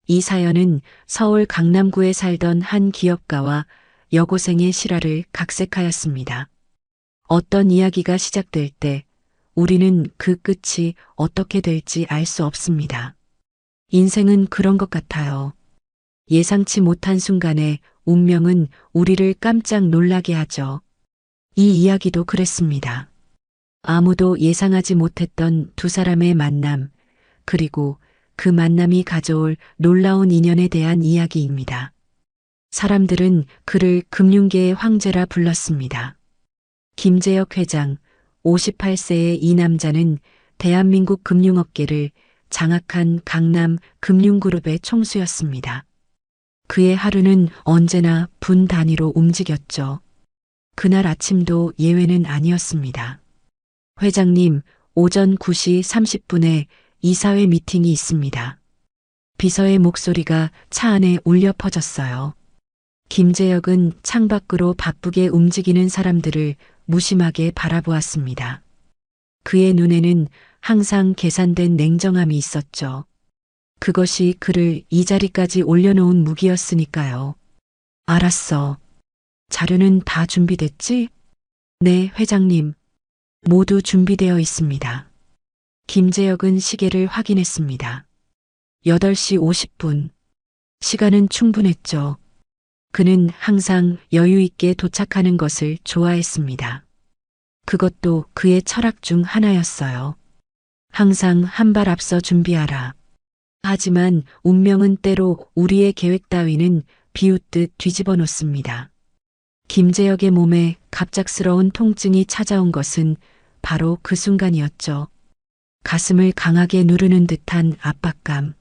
이 사연은 서울 강남구에 살던 한 기업가와 여고생의 실화를 각색하였습니다. 어떤 이야기가 시작될 때 우리는 그 끝이 어떻게 될지 알 수 없습니다. 인생은 그런 것 같아요. 예상치 못한 순간에 운명은 우리를 깜짝 놀라게 하죠. 이 이야기도 그랬습니다. 아무도 예상하지 못했던 두 사람의 만남, 그리고 그 만남이 가져올 놀라운 인연에 대한 이야기입니다. 사람들은 그를 금융계의 황제라 불렀습니다. 김재혁 회장, 58세의 이 남자는 대한민국 금융업계를 장악한 강남 금융그룹의 총수였습니다. 그의 하루는 언제나 분 단위로 움직였죠. 그날 아침도 예외는 아니었습니다. 회장님, 오전 9시 30분에 이사회 미팅이 있습니다. 비서의 목소리가 차 안에 울려 퍼졌어요. 김재혁은 창밖으로 바쁘게 움직이는 사람들을 무심하게 바라보았습니다. 그의 눈에는 항상 계산된 냉정함이 있었죠. 그것이 그를 이 자리까지 올려놓은 무기였으니까요. 알았어. 자료는 다 준비됐지? 네, 회장님. 모두 준비되어 있습니다. 김재혁은 시계를 확인했습니다. 8시 50분. 시간은 충분했죠. 그는 항상 여유 있게 도착하는 것을 좋아했습니다. 그것도 그의 철학 중 하나였어요. 항상 한 발 앞서 준비하라. 하지만 운명은 때로 우리의 계획 따위는 비웃듯 뒤집어 놓습니다. 김재혁의 몸에 갑작스러운 통증이 찾아온 것은 바로 그 순간이었죠. 가슴을 강하게 누르는 듯한 압박감.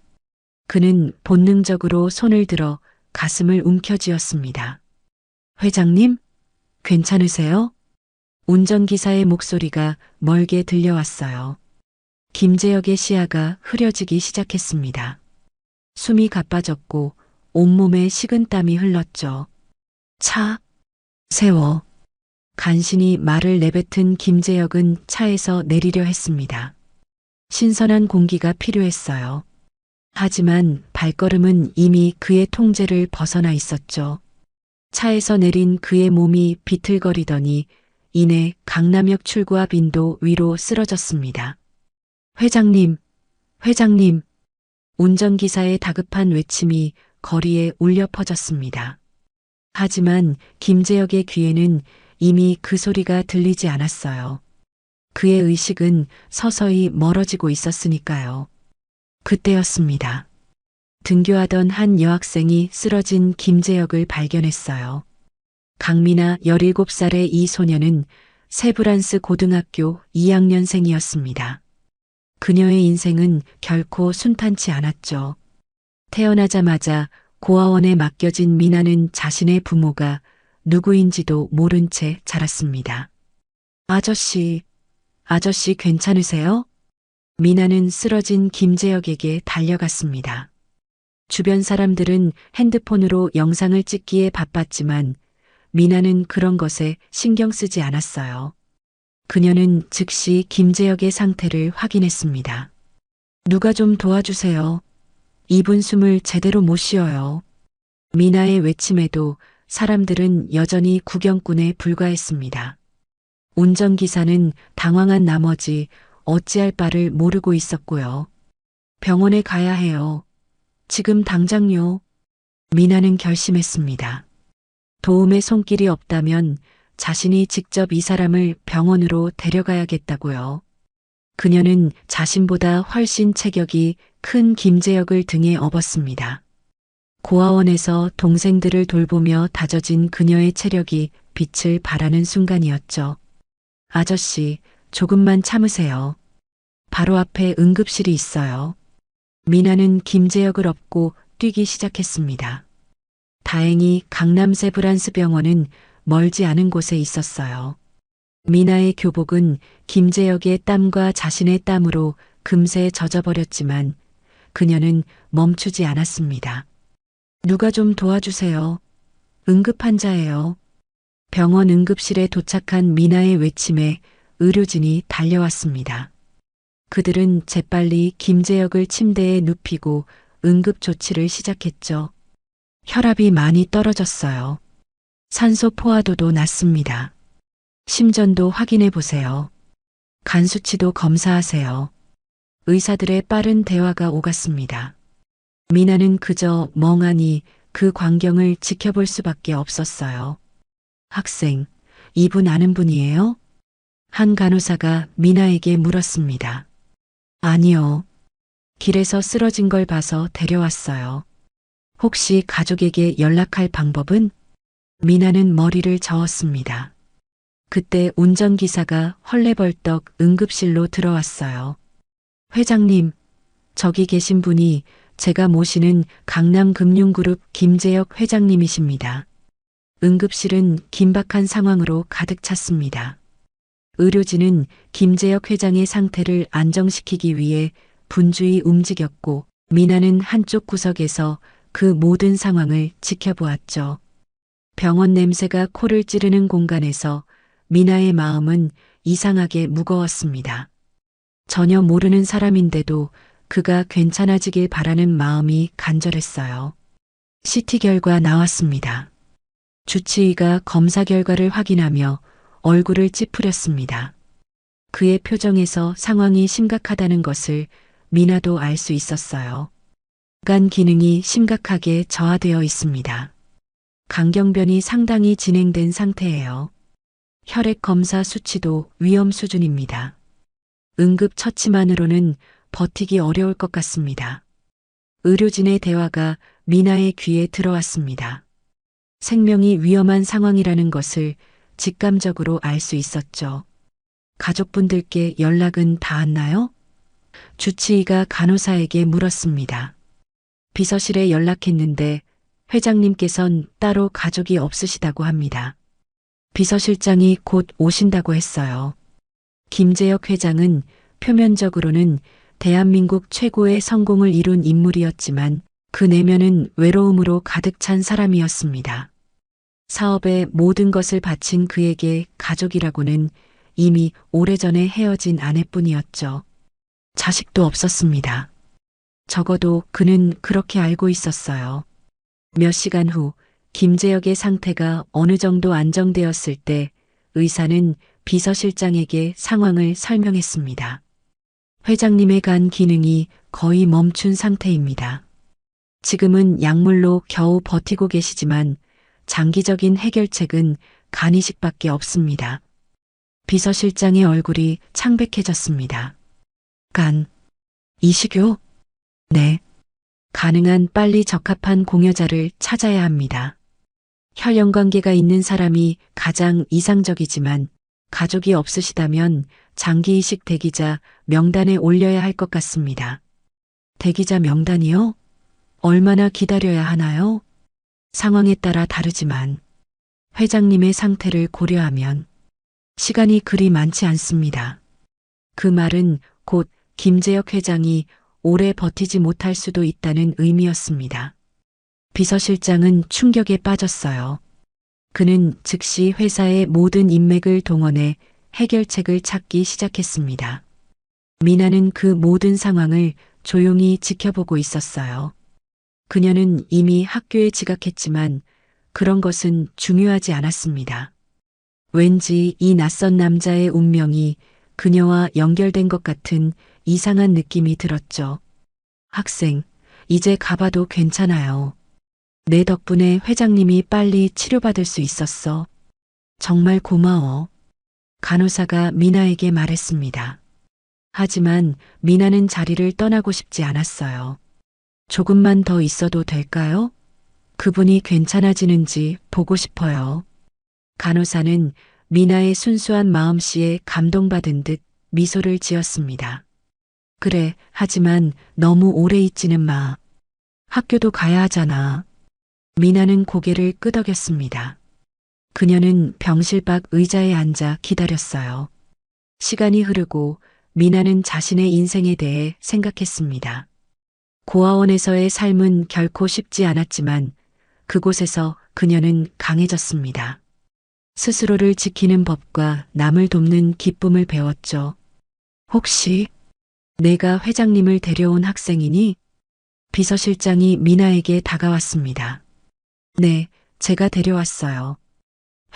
그는 본능적으로 손을 들어 가슴을 움켜쥐었습니다. 회장님, 괜찮으세요? 운전기사의 목소리가 멀게 들려왔어요. 김재혁의 시야가 흐려지기 시작했습니다. 숨이 가빠졌고 온몸에 식은땀이 흘렀죠. 차, 세워. 간신히 말을 내뱉은 김재혁은 차에서 내리려 했습니다. 신선한 공기가 필요했어요. 하지만 발걸음은 이미 그의 통제를 벗어나 있었죠. 차에서 내린 그의 몸이 비틀거리더니 이내 강남역 출구 앞 인도 위로 쓰러졌습니다. 회장님, 회장님. 운전기사의 다급한 외침이 거리에 울려 퍼졌습니다. 하지만 김재혁의 귀에는 이미 그 소리가 들리지 않았어요. 그의 의식은 서서히 멀어지고 있었으니까요. 그때였습니다. 등교하던 한 여학생이 쓰러진 김재혁을 발견했어요. 강미나 17살의 이 소녀는 세브란스 고등학교 2학년생이었습니다. 그녀의 인생은 결코 순탄치 않았죠. 태어나자마자 고아원에 맡겨진 미나는 자신의 부모가 누구인지도 모른 채 자랐습니다. 아저씨 괜찮으세요? 미나는 쓰러진 김재혁에게 달려갔습니다. 주변 사람들은 핸드폰으로 영상을 찍기에 바빴지만 미나는 그런 것에 신경 쓰지 않았어요. 그녀는 즉시 김재혁의 상태를 확인했습니다. 누가 좀 도와주세요. 이분 숨을 제대로 못 쉬어요. 미나의 외침에도 사람들은 여전히 구경꾼에 불과했습니다. 운전기사는 당황한 나머지 어찌할 바를 모르고 있었고요. 병원에 가야 해요. 지금 당장요. 미나는 결심했습니다. 도움의 손길이 없다면 자신이 직접 이 사람을 병원으로 데려가야겠다고요. 그녀는 자신보다 훨씬 체격이 큰 김재혁을 등에 업었습니다. 고아원에서 동생들을 돌보며 다져진 그녀의 체력이 빛을 발하는 순간이었죠. 아저씨, 조금만 참으세요. 바로 앞에 응급실이 있어요. 미나는 김재혁을 업고 뛰기 시작했습니다. 다행히 강남 세브란스 병원은 멀지 않은 곳에 있었어요. 미나의 교복은 김재혁의 땀과 자신의 땀으로 금세 젖어버렸지만 그녀는 멈추지 않았습니다. 누가 좀 도와주세요. 응급환자예요. 병원 응급실에 도착한 미나의 외침에 의료진이 달려왔습니다. 그들은 재빨리 김재혁을 침대에 눕히고 응급 조치를 시작했죠. 혈압이 많이 떨어졌어요. 산소 포화도도 낮습니다. 심전도 확인해 보세요. 간 수치도 검사하세요. 의사들의 빠른 대화가 오갔습니다. 미나는 그저 멍하니 그 광경을 지켜볼 수밖에 없었어요. 학생, 이분 아는 분이에요? 한 간호사가 미나에게 물었습니다. 아니요. 길에서 쓰러진 걸 봐서 데려왔어요. 혹시 가족에게 연락할 방법은? 미나는 머리를 저었습니다. 그때 운전기사가 헐레벌떡 응급실로 들어왔어요. 회장님, 저기 계신 분이 제가 모시는 강남금융그룹 김재혁 회장님이십니다. 응급실은 긴박한 상황으로 가득 찼습니다. 의료진은 김재혁 회장의 상태를 안정시키기 위해 분주히 움직였고 미나는 한쪽 구석에서 그 모든 상황을 지켜보았죠. 병원 냄새가 코를 찌르는 공간에서 미나의 마음은 이상하게 무거웠습니다. 전혀 모르는 사람인데도 그가 괜찮아지길 바라는 마음이 간절했어요. CT 결과 나왔습니다. 주치의가 검사 결과를 확인하며 얼굴을 찌푸렸습니다. 그의 표정에서 상황이 심각하다는 것을 미나도 알 수 있었어요. 간 기능이 심각하게 저하되어 있습니다. 강경변이 상당히 진행된 상태예요. 혈액 검사 수치도 위험 수준입니다. 응급 처치만으로는 버티기 어려울 것 같습니다. 의료진의 대화가 미나의 귀에 들어왔습니다. 생명이 위험한 상황이라는 것을 직감적으로 알 수 있었죠. 가족분들께 연락은 닿았나요? 주치의가 간호사에게 물었습니다. 비서실에 연락했는데 회장님께선 따로 가족이 없으시다고 합니다. 비서실장이 곧 오신다고 했어요. 김재혁 회장은 표면적으로는 대한민국 최고의 성공을 이룬 인물이었지만 그 내면은 외로움으로 가득 찬 사람이었습니다. 사업에 모든 것을 바친 그에게 가족이라고는 이미 오래전에 헤어진 아내뿐이었죠. 자식도 없었습니다. 적어도 그는 그렇게 알고 있었어요. 몇 시간 후 김재혁의 상태가 어느 정도 안정되었을 때 의사는 비서실장에게 상황을 설명했습니다. 회장님의 간 기능이 거의 멈춘 상태입니다. 지금은 약물로 겨우 버티고 계시지만 장기적인 해결책은 간이식밖에 없습니다. 비서실장의 얼굴이 창백해졌습니다. 간, 이식요? 네. 가능한 빨리 적합한 공여자를 찾아야 합니다. 혈연관계가 있는 사람이 가장 이상적이지만 가족이 없으시다면 장기이식 대기자 명단에 올려야 할 것 같습니다. 대기자 명단이요? 얼마나 기다려야 하나요? 상황에 따라 다르지만 회장님의 상태를 고려하면 시간이 그리 많지 않습니다. 그 말은 곧 김재혁 회장이 오래 버티지 못할 수도 있다는 의미였습니다. 비서실장은 충격에 빠졌어요. 그는 즉시 회사의 모든 인맥을 동원해 해결책을 찾기 시작했습니다. 미나는 그 모든 상황을 조용히 지켜보고 있었어요. 그녀는 이미 학교에 지각했지만 그런 것은 중요하지 않았습니다. 왠지 이 낯선 남자의 운명이 그녀와 연결된 것 같은 이상한 느낌이 들었죠. 학생, 이제 가봐도 괜찮아요. 내 덕분에 회장님이 빨리 치료받을 수 있었어. 정말 고마워. 간호사가 미나에게 말했습니다. 하지만 미나는 자리를 떠나고 싶지 않았어요. 조금만 더 있어도 될까요? 그분이 괜찮아지는지 보고 싶어요. 간호사는 미나의 순수한 마음씨에 감동받은 듯 미소를 지었습니다. 그래, 하지만 너무 오래 있지는 마. 학교도 가야 하잖아. 미나는 고개를 끄덕였습니다. 그녀는 병실 밖 의자에 앉아 기다렸어요. 시간이 흐르고 미나는 자신의 인생에 대해 생각했습니다. 고아원에서의 삶은 결코 쉽지 않았지만 그곳에서 그녀는 강해졌습니다. 스스로를 지키는 법과 남을 돕는 기쁨을 배웠죠. 혹시 내가 회장님을 데려온 학생이니? 비서실장이 미나에게 다가왔습니다. 네, 제가 데려왔어요.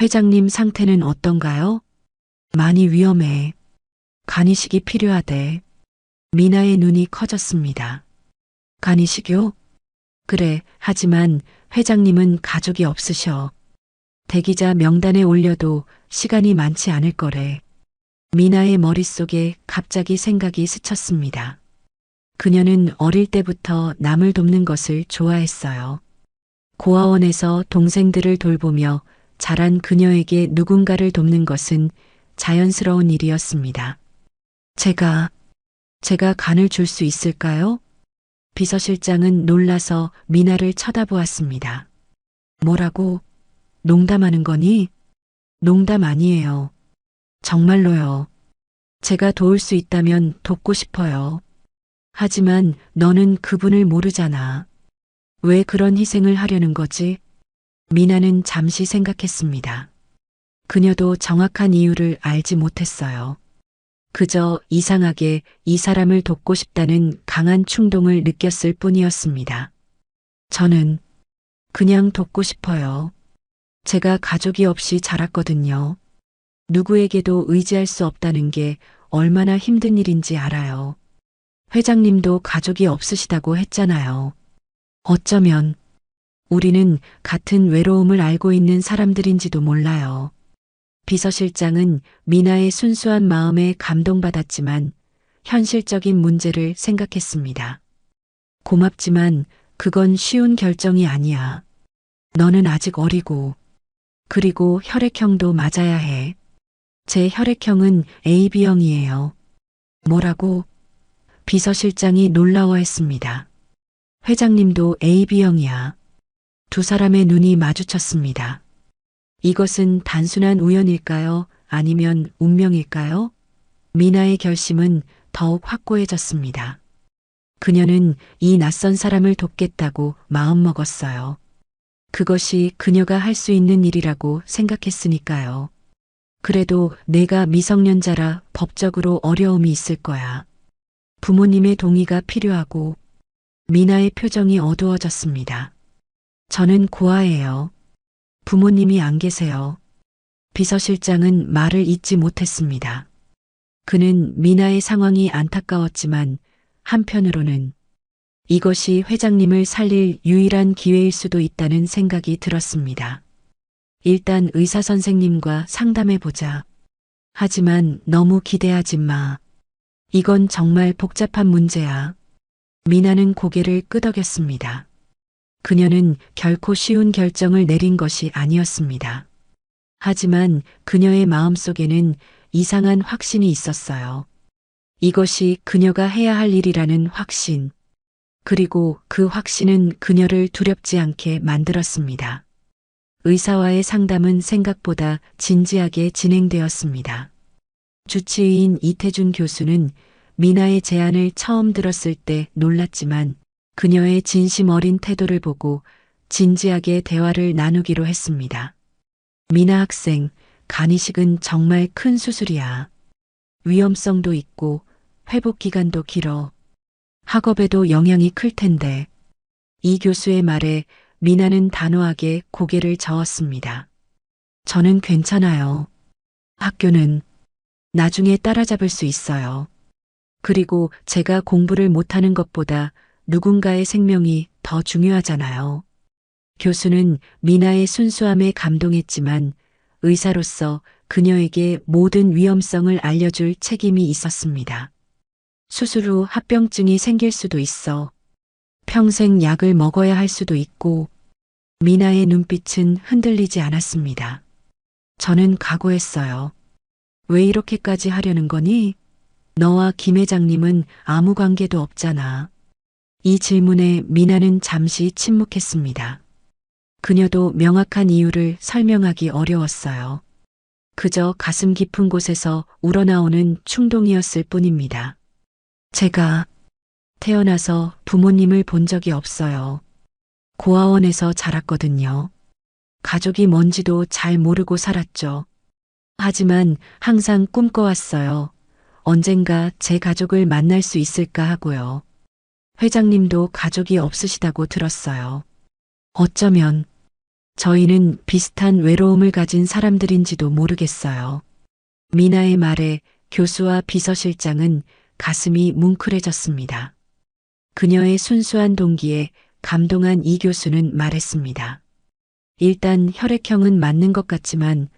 회장님 상태는 어떤가요? 많이 위험해. 간이식이 필요하대. 미나의 눈이 커졌습니다. 간이식요? 그래, 하지만 회장님은 가족이 없으셔. 대기자 명단에 올려도 시간이 많지 않을 거래. 미나의 머릿속에 갑자기 생각이 스쳤습니다. 그녀는 어릴 때부터 남을 돕는 것을 좋아했어요. 고아원에서 동생들을 돌보며 자란 그녀에게 누군가를 돕는 것은 자연스러운 일이었습니다. 제가 간을 줄 수 있을까요? 비서실장은 놀라서 미나를 쳐다보았습니다. 뭐라고? 농담하는 거니? 농담 아니에요. 정말로요. 제가 도울 수 있다면 돕고 싶어요. 하지만 너는 그분을 모르잖아. 왜 그런 희생을 하려는 거지? 미나는 잠시 생각했습니다. 그녀도 정확한 이유를 알지 못했어요. 그저 이상하게 이 사람을 돕고 싶다는 강한 충동을 느꼈을 뿐이었습니다. 저는 그냥 돕고 싶어요. 제가 가족이 없이 자랐거든요. 누구에게도 의지할 수 없다는 게 얼마나 힘든 일인지 알아요. 회장님도 가족이 없으시다고 했잖아요. 어쩌면 우리는 같은 외로움을 알고 있는 사람들인지도 몰라요. 비서실장은 미나의 순수한 마음에 감동받았지만 현실적인 문제를 생각했습니다. 고맙지만 그건 쉬운 결정이 아니야. 너는 아직 어리고 그리고 혈액형도 맞아야 해. 제 혈액형은 AB형이에요. 뭐라고? 비서실장이 놀라워했습니다. 회장님도 AB형이야. 두 사람의 눈이 마주쳤습니다. 이것은 단순한 우연일까요? 아니면 운명일까요? 미나의 결심은 더욱 확고해졌습니다. 그녀는 이 낯선 사람을 돕겠다고 마음먹었어요. 그것이 그녀가 할 수 있는 일이라고 생각했으니까요. 그래도 내가 미성년자라 법적으로 어려움이 있을 거야. 부모님의 동의가 필요하고 미나의 표정이 어두워졌습니다. 저는 고아예요. 부모님이 안 계세요. 비서실장은 말을 잇지 못했습니다. 그는 미나의 상황이 안타까웠지만 한편으로는 이것이 회장님을 살릴 유일한 기회일 수도 있다는 생각이 들었습니다. 일단 의사 선생님과 상담해 보자. 하지만 너무 기대하지 마. 이건 정말 복잡한 문제야. 미나는 고개를 끄덕였습니다. 그녀는 결코 쉬운 결정을 내린 것이 아니었습니다. 하지만 그녀의 마음속에는 이상한 확신이 있었어요. 이것이 그녀가 해야 할 일이라는 확신. 그리고 그 확신은 그녀를 두렵지 않게 만들었습니다. 의사와의 상담은 생각보다 진지하게 진행되었습니다. 주치의인 이태준 교수는 미나의 제안을 처음 들었을 때 놀랐지만 그녀의 진심 어린 태도를 보고 진지하게 대화를 나누기로 했습니다. 미나 학생, 간이식은 정말 큰 수술이야. 위험성도 있고 회복 기간도 길어. 학업에도 영향이 클 텐데. 이 교수의 말에 미나는 단호하게 고개를 저었습니다. 저는 괜찮아요. 학교는 나중에 따라잡을 수 있어요. 그리고 제가 공부를 못하는 것보다 누군가의 생명이 더 중요하잖아요. 교수는 미나의 순수함에 감동했지만 의사로서 그녀에게 모든 위험성을 알려줄 책임이 있었습니다. 수술 후 합병증이 생길 수도 있어. 평생 약을 먹어야 할 수도 있고. 미나의 눈빛은 흔들리지 않았습니다. 저는 각오했어요. 왜 이렇게까지 하려는 거니? 너와 김 회장님은 아무 관계도 없잖아. 이 질문에 미나는 잠시 침묵했습니다. 그녀도 명확한 이유를 설명하기 어려웠어요. 그저 가슴 깊은 곳에서 우러나오는 충동이었을 뿐입니다. 제가 태어나서 부모님을 본 적이 없어요. 고아원에서 자랐거든요. 가족이 뭔지도 잘 모르고 살았죠. 하지만 항상 꿈꿔왔어요. 언젠가 제 가족을 만날 수 있을까 하고요. 회장님도 가족이 없으시다고 들었어요. 어쩌면 저희는 비슷한 외로움을 가진 사람들인지도 모르겠어요. 미나의 말에 교수와 비서실장은 가슴이 뭉클해졌습니다. 그녀의 순수한 동기에 감동한 이 교수는 말했습니다. 일단 혈액형은 맞는 것 같지만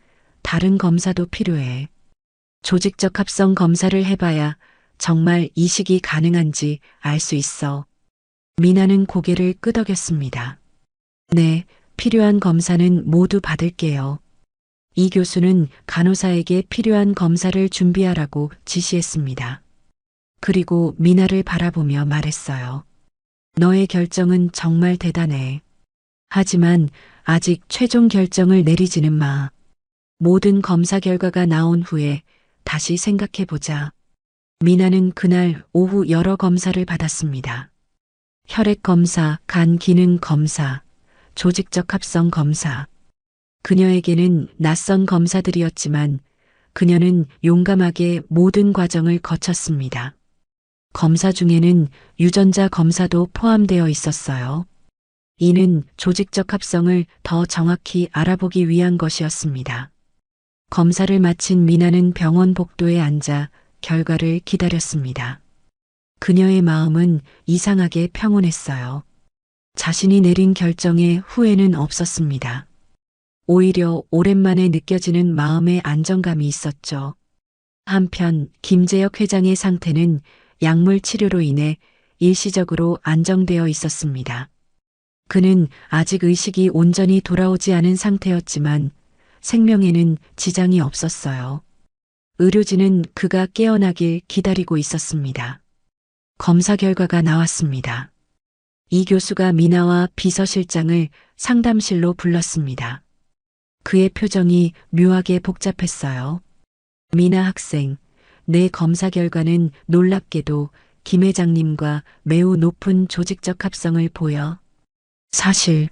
다른 검사도 필요해. 조직적 합성 검사를 해봐야 정말 이식이 가능한지 알 수 있어. 미나는 고개를 끄덕였습니다. 네, 필요한 검사는 모두 받을게요. 이 교수는 간호사에게 필요한 검사를 준비하라고 지시했습니다. 그리고 미나를 바라보며 말했어요. 너의 결정은 정말 대단해. 하지만 아직 최종 결정을 내리지는 마. 모든 검사 결과가 나온 후에 다시 생각해보자. 미나는 그날 오후 여러 검사를 받았습니다. 혈액 검사, 간 기능 검사, 조직적 합성 검사. 그녀에게는 낯선 검사들이었지만 그녀는 용감하게 모든 과정을 거쳤습니다. 검사 중에는 유전자 검사도 포함되어 있었어요. 이는 조직적 합성을 더 정확히 알아보기 위한 것이었습니다. 검사를 마친 미나는 병원 복도에 앉아 결과를 기다렸습니다. 그녀의 마음은 이상하게 평온했어요. 자신이 내린 결정에 후회는 없었습니다. 오히려 오랜만에 느껴지는 마음의 안정감이 있었죠. 한편 김재혁 회장의 상태는 약물 치료로 인해 일시적으로 안정되어 있었습니다. 그는 아직 의식이 온전히 돌아오지 않은 상태였지만 생명에는 지장이 없었어요. 의료진은 그가 깨어나길 기다리고 있었습니다. 검사 결과가 나왔습니다. 이 교수가 미나와 비서실장을 상담실로 불렀습니다. 그의 표정이 묘하게 복잡했어요. 미나 학생, 내 검사 결과는 놀랍게도 김 회장님과 매우 높은 조직적 합성을 보여. 사실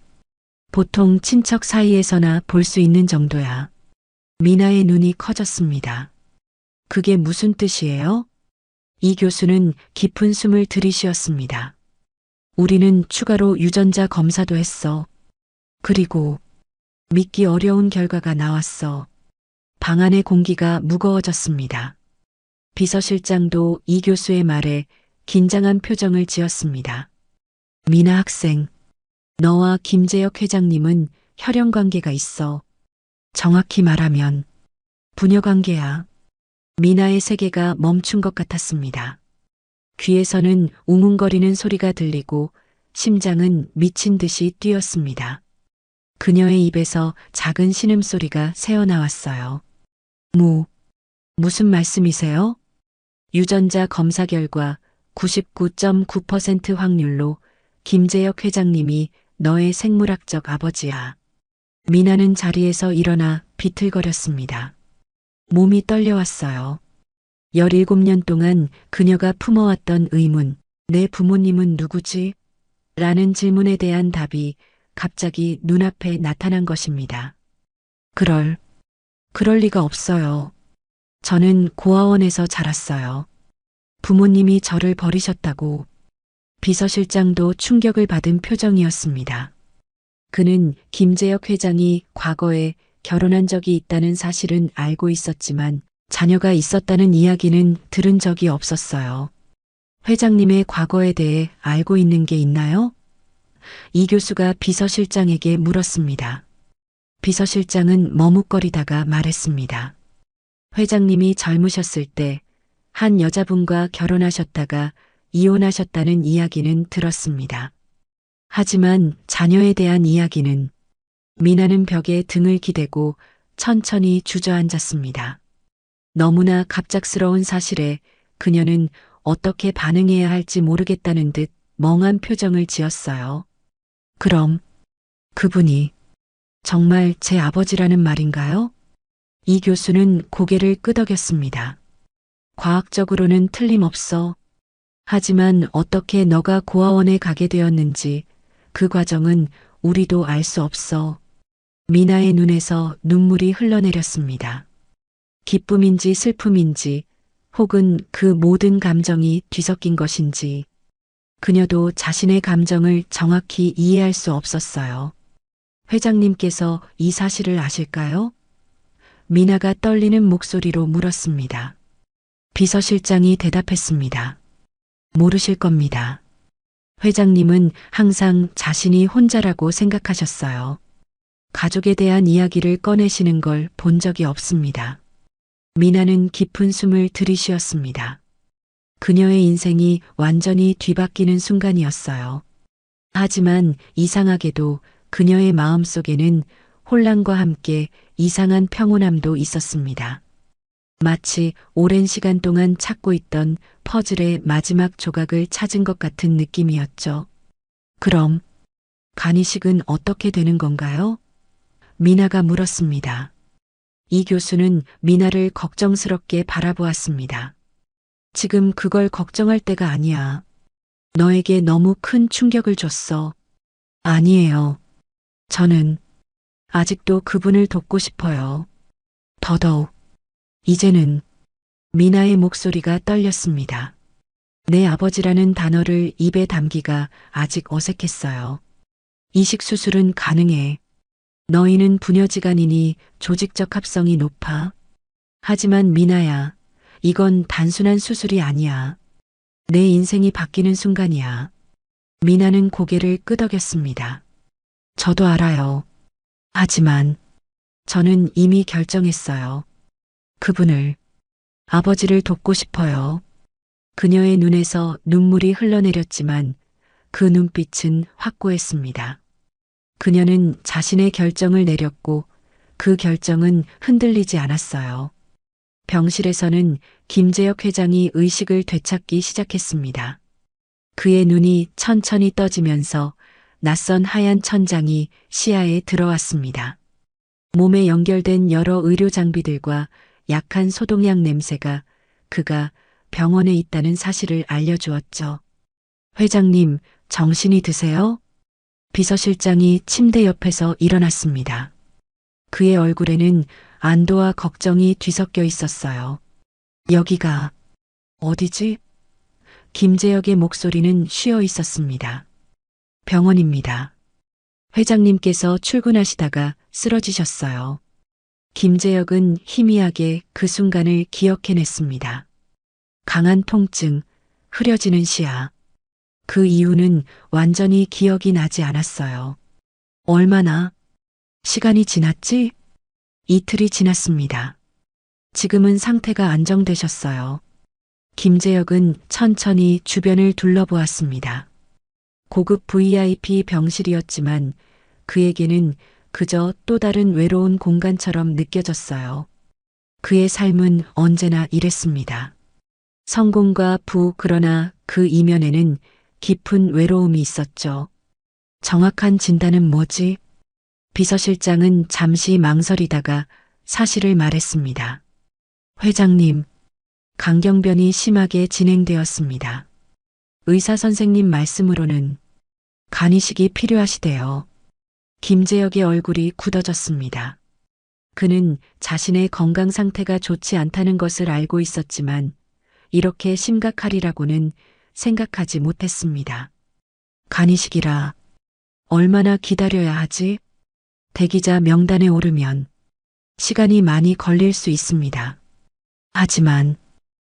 보통 친척 사이에서나 볼 수 있는 정도야. 미나의 눈이 커졌습니다. 그게 무슨 뜻이에요? 이 교수는 깊은 숨을 들이쉬었습니다. 우리는 추가로 유전자 검사도 했어. 그리고 믿기 어려운 결과가 나왔어. 방 안의 공기가 무거워졌습니다. 비서실장도 이 교수의 말에 긴장한 표정을 지었습니다. 미나 학생, 너와 김재혁 회장님은 혈연 관계가 있어. 정확히 말하면 부녀 관계야. 미나의 세계가 멈춘 것 같았습니다. 귀에서는 웅웅거리는 소리가 들리고 심장은 미친 듯이 뛰었습니다. 그녀의 입에서 작은 신음소리가 새어나왔어요. 무슨 말씀이세요? 유전자 검사 결과 99.9% 확률로 김재혁 회장님이 너의 생물학적 아버지야. 미나는 자리에서 일어나 비틀거렸습니다. 몸이 떨려왔어요. 17년 동안 그녀가 품어왔던 의문, 내 부모님은 누구지? 라는 질문에 대한 답이 갑자기 눈앞에 나타난 것입니다. 그럴 리가 없어요. 저는 고아원에서 자랐어요. 부모님이 저를 버리셨다고. 비서실장도 충격을 받은 표정이었습니다. 그는 김재혁 회장이 과거에 결혼한 적이 있다는 사실은 알고 있었지만 자녀가 있었다는 이야기는 들은 적이 없었어요. 회장님의 과거에 대해 알고 있는 게 있나요? 이 교수가 비서실장에게 물었습니다. 비서실장은 머뭇거리다가 말했습니다. 회장님이 젊으셨을 때 한 여자분과 결혼하셨다가 이혼하셨다는 이야기는 들었습니다. 하지만 자녀에 대한 이야기는. 미나는 벽에 등을 기대고 천천히 주저앉았습니다. 너무나 갑작스러운 사실에 그녀는 어떻게 반응해야 할지 모르겠다는 듯 멍한 표정을 지었어요. 그럼 그분이 정말 제 아버지라는 말인가요? 이 교수는 고개를 끄덕였습니다. 과학적으로는 틀림없어. 하지만 어떻게 너가 고아원에 가게 되었는지 그 과정은 우리도 알 수 없어. 미나의 눈에서 눈물이 흘러내렸습니다. 기쁨인지 슬픔인지 혹은 그 모든 감정이 뒤섞인 것인지 그녀도 자신의 감정을 정확히 이해할 수 없었어요. 회장님께서 이 사실을 아실까요? 미나가 떨리는 목소리로 물었습니다. 비서실장이 대답했습니다. 모르실 겁니다. 회장님은 항상 자신이 혼자라고 생각하셨어요. 가족에 대한 이야기를 꺼내시는 걸 본 적이 없습니다. 미나는 깊은 숨을 들이쉬었습니다. 그녀의 인생이 완전히 뒤바뀌는 순간이었어요. 하지만 이상하게도 그녀의 마음속에는 혼란과 함께 이상한 평온함도 있었습니다. 마치 오랜 시간 동안 찾고 있던 퍼즐의 마지막 조각을 찾은 것 같은 느낌이었죠. 그럼 간이식은 어떻게 되는 건가요? 미나가 물었습니다. 이 교수는 미나를 걱정스럽게 바라보았습니다. 지금 그걸 걱정할 때가 아니야. 너에게 너무 큰 충격을 줬어. 아니에요. 저는 아직도 그분을 돕고 싶어요. 더더욱 이제는 미나의 목소리가 떨렸습니다. 내 아버지라는 단어를 입에 담기가 아직 어색했어요. 이식 수술은 가능해. 너희는 부녀지간이니 조직적 합성이 높아. 하지만 미나야, 이건 단순한 수술이 아니야. 내 인생이 바뀌는 순간이야. 미나는 고개를 끄덕였습니다. 저도 알아요. 하지만 저는 이미 결정했어요. 그분을, 아버지를 돕고 싶어요. 그녀의 눈에서 눈물이 흘러내렸지만 그 눈빛은 확고했습니다. 그녀는 자신의 결정을 내렸고 그 결정은 흔들리지 않았어요. 병실에서는 김재혁 회장이 의식을 되찾기 시작했습니다. 그의 눈이 천천히 떠지면서 낯선 하얀 천장이 시야에 들어왔습니다. 몸에 연결된 여러 의료 장비들과 약한 소독약 냄새가 그가 병원에 있다는 사실을 알려주었죠. 회장님, 정신이 드세요? 비서실장이 침대 옆에서 일어났습니다. 그의 얼굴에는 안도와 걱정이 뒤섞여 있었어요. 여기가 어디지? 김재혁의 목소리는 쉬어 있었습니다. 병원입니다. 회장님께서 출근하시다가 쓰러지셨어요. 김재혁은 희미하게 그 순간을 기억해냈습니다. 강한 통증, 흐려지는 시야. 그 이유는 완전히 기억이 나지 않았어요. 얼마나 시간이 지났지? 이틀이 지났습니다. 지금은 상태가 안정되셨어요. 김재혁은 천천히 주변을 둘러보았습니다. 고급 VIP 병실이었지만 그에게는 그저 또 다른 외로운 공간처럼 느껴졌어요. 그의 삶은 언제나 이랬습니다. 성공과 부, 그러나 그 이면에는 깊은 외로움이 있었죠. 정확한 진단은 뭐지? 비서실장은 잠시 망설이다가 사실을 말했습니다. 회장님, 강경변이 심하게 진행되었습니다. 의사 선생님 말씀으로는 간이식이 필요하시대요. 김재혁의 얼굴이 굳어졌습니다. 그는 자신의 건강 상태가 좋지 않다는 것을 알고 있었지만 이렇게 심각하리라고는 생각하지 못했습니다. 간이식이라 얼마나 기다려야 하지? 대기자 명단에 오르면 시간이 많이 걸릴 수 있습니다. 하지만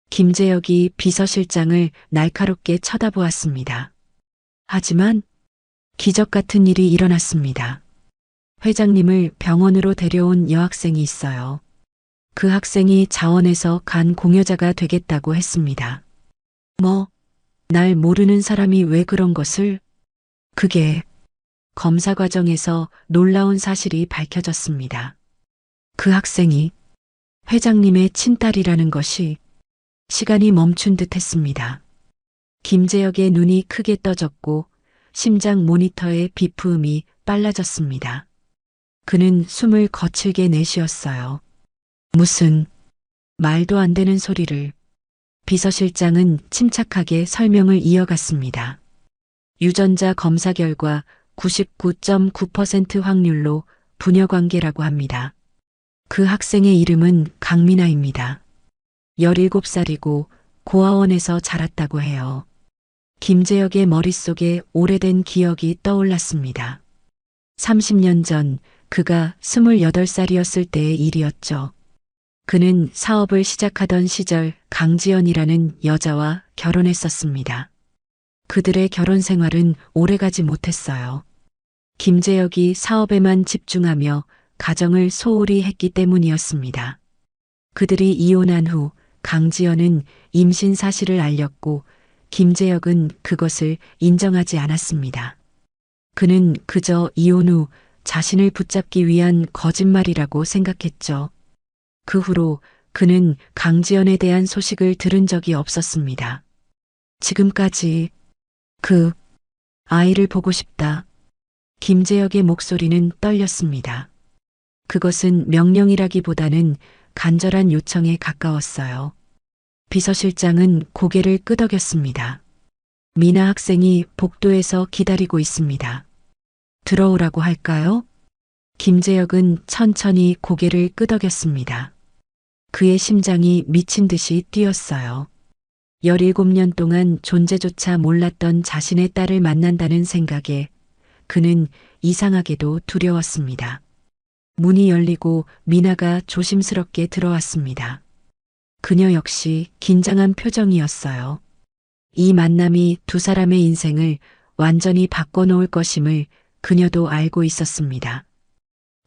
김재혁이 비서실장을 날카롭게 쳐다보았습니다. 하지만 기적 같은 일이 일어났습니다. 회장님을 병원으로 데려온 여학생이 있어요. 그 학생이 자원에서 간 공여자가 되겠다고 했습니다. 뭐, 날 모르는 사람이 왜 그런 것을? 그게 검사 과정에서 놀라운 사실이 밝혀졌습니다. 그 학생이 회장님의 친딸이라는 것이 시간이 멈춘 듯 했습니다. 김재혁의 눈이 크게 떠졌고 심장 모니터의 비프음이 빨라졌습니다. 그는 숨을 거칠게 내쉬었어요. 무슨 말도 안 되는 소리를. 비서실장은 침착하게 설명을 이어갔습니다. 유전자 검사 결과 99.9% 확률로 부녀관계라고 합니다. 그 학생의 이름은 강민아입니다. 17살이고 고아원에서 자랐다고 해요. 김재혁의 머릿속에 오래된 기억이 떠올랐습니다. 30년 전 그가 28살이었을 때의 일이었죠. 그는 사업을 시작하던 시절 강지연이라는 여자와 결혼했었습니다. 그들의 결혼 생활은 오래가지 못했어요. 김재혁이 사업에만 집중하며 가정을 소홀히 했기 때문이었습니다. 그들이 이혼한 후 강지연은 임신 사실을 알렸고 김재혁은 그것을 인정하지 않았습니다. 그는 그저 이혼 후 자신을 붙잡기 위한 거짓말이라고 생각했죠. 그 후로 그는 강지연에 대한 소식을 들은 적이 없었습니다. 지금까지 그 아이를 보고 싶다. 김재혁의 목소리는 떨렸습니다. 그것은 명령이라기보다는 간절한 요청에 가까웠어요. 비서실장은 고개를 끄덕였습니다. 미나 학생이 복도에서 기다리고 있습니다. 들어오라고 할까요? 김재혁은 천천히 고개를 끄덕였습니다. 그의 심장이 미친 듯이 뛰었어요. 17년 동안 존재조차 몰랐던 자신의 딸을 만난다는 생각에 그는 이상하게도 두려웠습니다. 문이 열리고 미나가 조심스럽게 들어왔습니다. 그녀 역시 긴장한 표정이었어요. 이 만남이 두 사람의 인생을 완전히 바꿔놓을 것임을 그녀도 알고 있었습니다.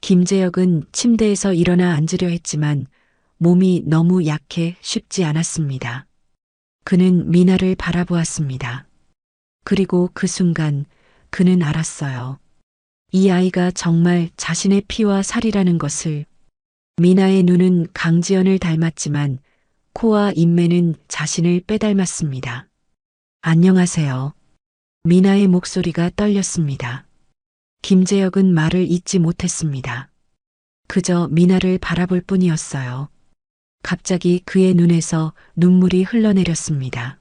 김재혁은 침대에서 일어나 앉으려 했지만 몸이 너무 약해 쉽지 않았습니다. 그는 미나를 바라보았습니다. 그리고 그 순간 그는 알았어요. 이 아이가 정말 자신의 피와 살이라는 것을. 미나의 눈은 강지연을 닮았지만 코와 인매는 자신을 빼닮았습니다. 안녕하세요. 미나의 목소리가 떨렸습니다. 김재혁은 말을 잇지 못했습니다. 그저 미나를 바라볼 뿐이었어요. 갑자기 그의 눈에서 눈물이 흘러내렸습니다.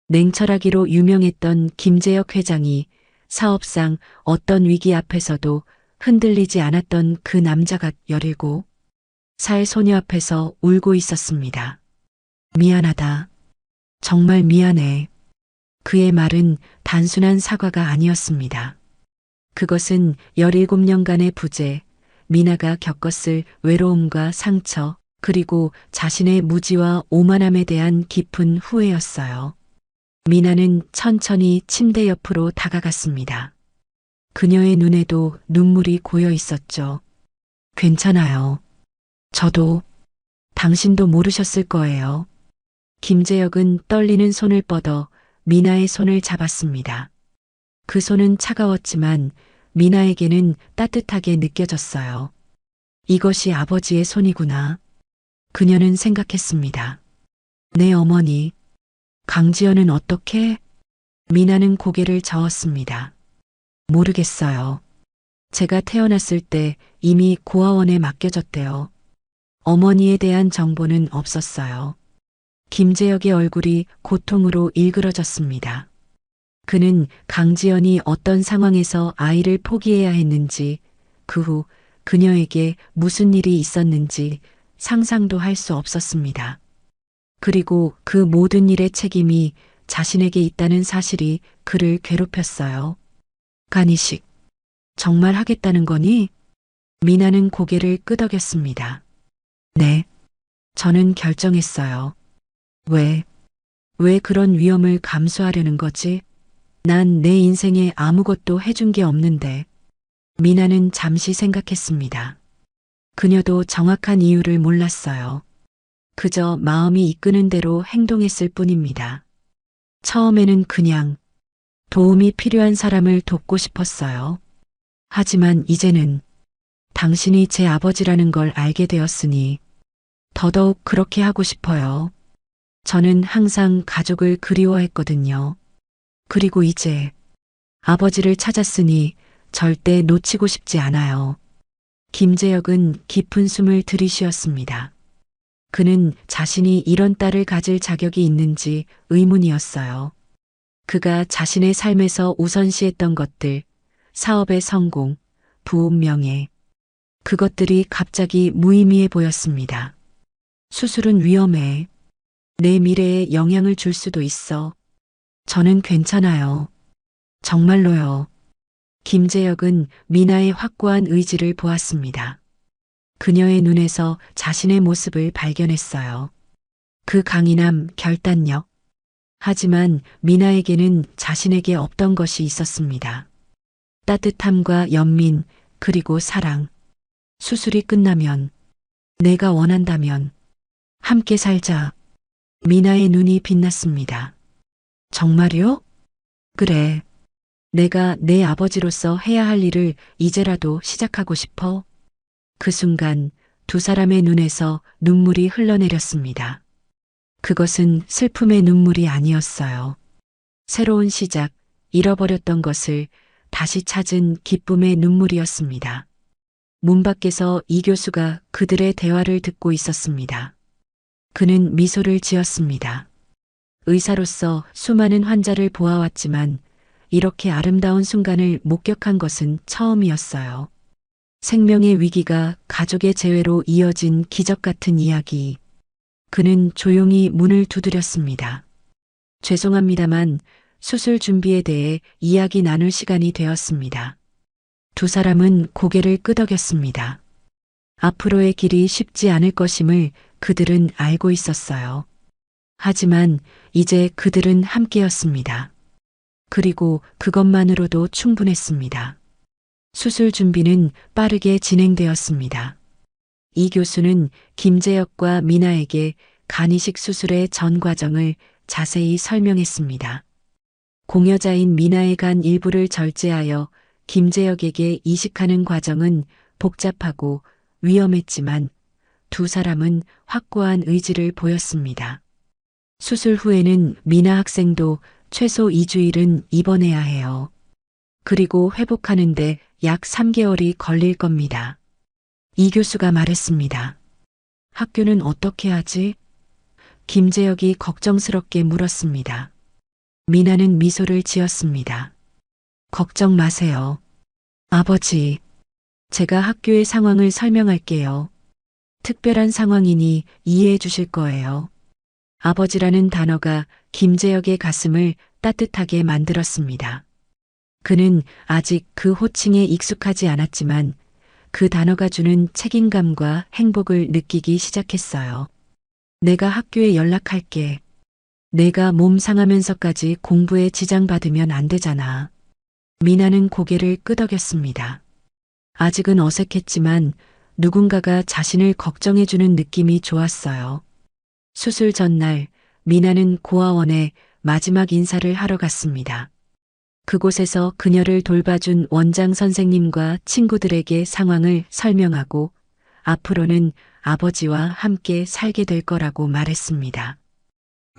냉철하기로 유명했던 김재혁 회장이 사업상 어떤 위기 앞에서도 흔들리지 않았던 그 남자가 17살 소녀 앞에서 울고 있었습니다. 미안하다. 정말 미안해. 그의 말은 단순한 사과가 아니었습니다. 그것은 17년간의 부재, 미나가 겪었을 외로움과 상처, 그리고 자신의 무지와 오만함에 대한 깊은 후회였어요. 미나는 천천히 침대 옆으로 다가갔습니다. 그녀의 눈에도 눈물이 고여 있었죠. 괜찮아요. 저도, 당신도 모르셨을 거예요. 김재혁은 떨리는 손을 뻗어 미나의 손을 잡았습니다. 그 손은 차가웠지만 미나에게는 따뜻하게 느껴졌어요. 이것이 아버지의 손이구나. 그녀는 생각했습니다. 내 어머니, 강지연은 어떻게? 미나는 고개를 저었습니다. 모르겠어요. 제가 태어났을 때 이미 고아원에 맡겨졌대요. 어머니에 대한 정보는 없었어요. 김재혁의 얼굴이 고통으로 일그러졌습니다. 그는 강지연이 어떤 상황에서 아이를 포기해야 했는지, 그 후 그녀에게 무슨 일이 있었는지 상상도 할 수 없었습니다. 그리고 그 모든 일의 책임이 자신에게 있다는 사실이 그를 괴롭혔어요. 간이식, 정말 하겠다는 거니? 미나는 고개를 끄덕였습니다. 네, 저는 결정했어요. 왜 그런 위험을 감수하려는 거지? 난 내 인생에 아무것도 해준 게 없는데. 미나는 잠시 생각했습니다. 그녀도 정확한 이유를 몰랐어요. 그저 마음이 이끄는 대로 행동했을 뿐입니다. 처음에는 그냥 도움이 필요한 사람을 돕고 싶었어요. 하지만 이제는 당신이 제 아버지라는 걸 알게 되었으니 더더욱 그렇게 하고 싶어요. 저는 항상 가족을 그리워했거든요. 그리고 이제 아버지를 찾았으니 절대 놓치고 싶지 않아요. 김재혁은 깊은 숨을 들이쉬었습니다. 그는 자신이 이런 딸을 가질 자격이 있는지 의문이었어요. 그가 자신의 삶에서 우선시했던 것들, 사업의 성공, 부업 명예, 그것들이 갑자기 무의미해 보였습니다. 수술은 위험해. 내 미래에 영향을 줄 수도 있어. 저는 괜찮아요. 정말로요. 김재혁은 미나의 확고한 의지를 보았습니다. 그녀의 눈에서 자신의 모습을 발견했어요. 그 강인함, 결단력. 하지만 미나에게는 자신에게 없던 것이 있었습니다. 따뜻함과 연민, 그리고 사랑. 수술이 끝나면, 내가 원한다면, 함께 살자. 미나의 눈이 빛났습니다. 정말요? 그래. 내가 내 아버지로서 해야 할 일을 이제라도 시작하고 싶어. 그 순간 두 사람의 눈에서 눈물이 흘러내렸습니다. 그것은 슬픔의 눈물이 아니었어요. 새로운 시작, 잃어버렸던 것을 다시 찾은 기쁨의 눈물이었습니다. 문 밖에서 이 교수가 그들의 대화를 듣고 있었습니다. 그는 미소를 지었습니다. 의사로서 수많은 환자를 보아왔지만 이렇게 아름다운 순간을 목격한 것은 처음이었어요. 생명의 위기가 가족의 재회로 이어진 기적 같은 이야기. 그는 조용히 문을 두드렸습니다. 죄송합니다만 수술 준비에 대해 이야기 나눌 시간이 되었습니다. 두 사람은 고개를 끄덕였습니다. 앞으로의 길이 쉽지 않을 것임을 그들은 알고 있었어요. 하지만 이제 그들은 함께였습니다. 그리고 그것만으로도 충분했습니다. 수술 준비는 빠르게 진행되었습니다. 이 교수는 김재혁과 미나에게 간이식 수술의 전 과정을 자세히 설명했습니다. 공여자인 미나의 간 일부를 절제하여 김재혁에게 이식하는 과정은 복잡하고 위험했지만 두 사람은 확고한 의지를 보였습니다. 수술 후에는 미나 학생도 최소 2주일은 입원해야 해요. 그리고 회복하는데 약 3개월이 걸릴 겁니다. 이 교수가 말했습니다. 학교는 어떻게 하지? 김재혁이 걱정스럽게 물었습니다. 미나는 미소를 지었습니다. 걱정 마세요. 아버지, 제가 학교의 상황을 설명할게요. 특별한 상황이니 이해해 주실 거예요. 아버지라는 단어가 김재혁의 가슴을 따뜻하게 만들었습니다. 그는 아직 그 호칭에 익숙하지 않았지만 그 단어가 주는 책임감과 행복을 느끼기 시작했어요. 내가 학교에 연락할게. 내가 몸 상하면서까지 공부에 지장받으면 안 되잖아. 미나는 고개를 끄덕였습니다. 아직은 어색했지만 누군가가 자신을 걱정해주는 느낌이 좋았어요. 수술 전날 미나는 고아원에 마지막 인사를 하러 갔습니다. 그곳에서 그녀를 돌봐준 원장 선생님과 친구들에게 상황을 설명하고 앞으로는 아버지와 함께 살게 될 거라고 말했습니다.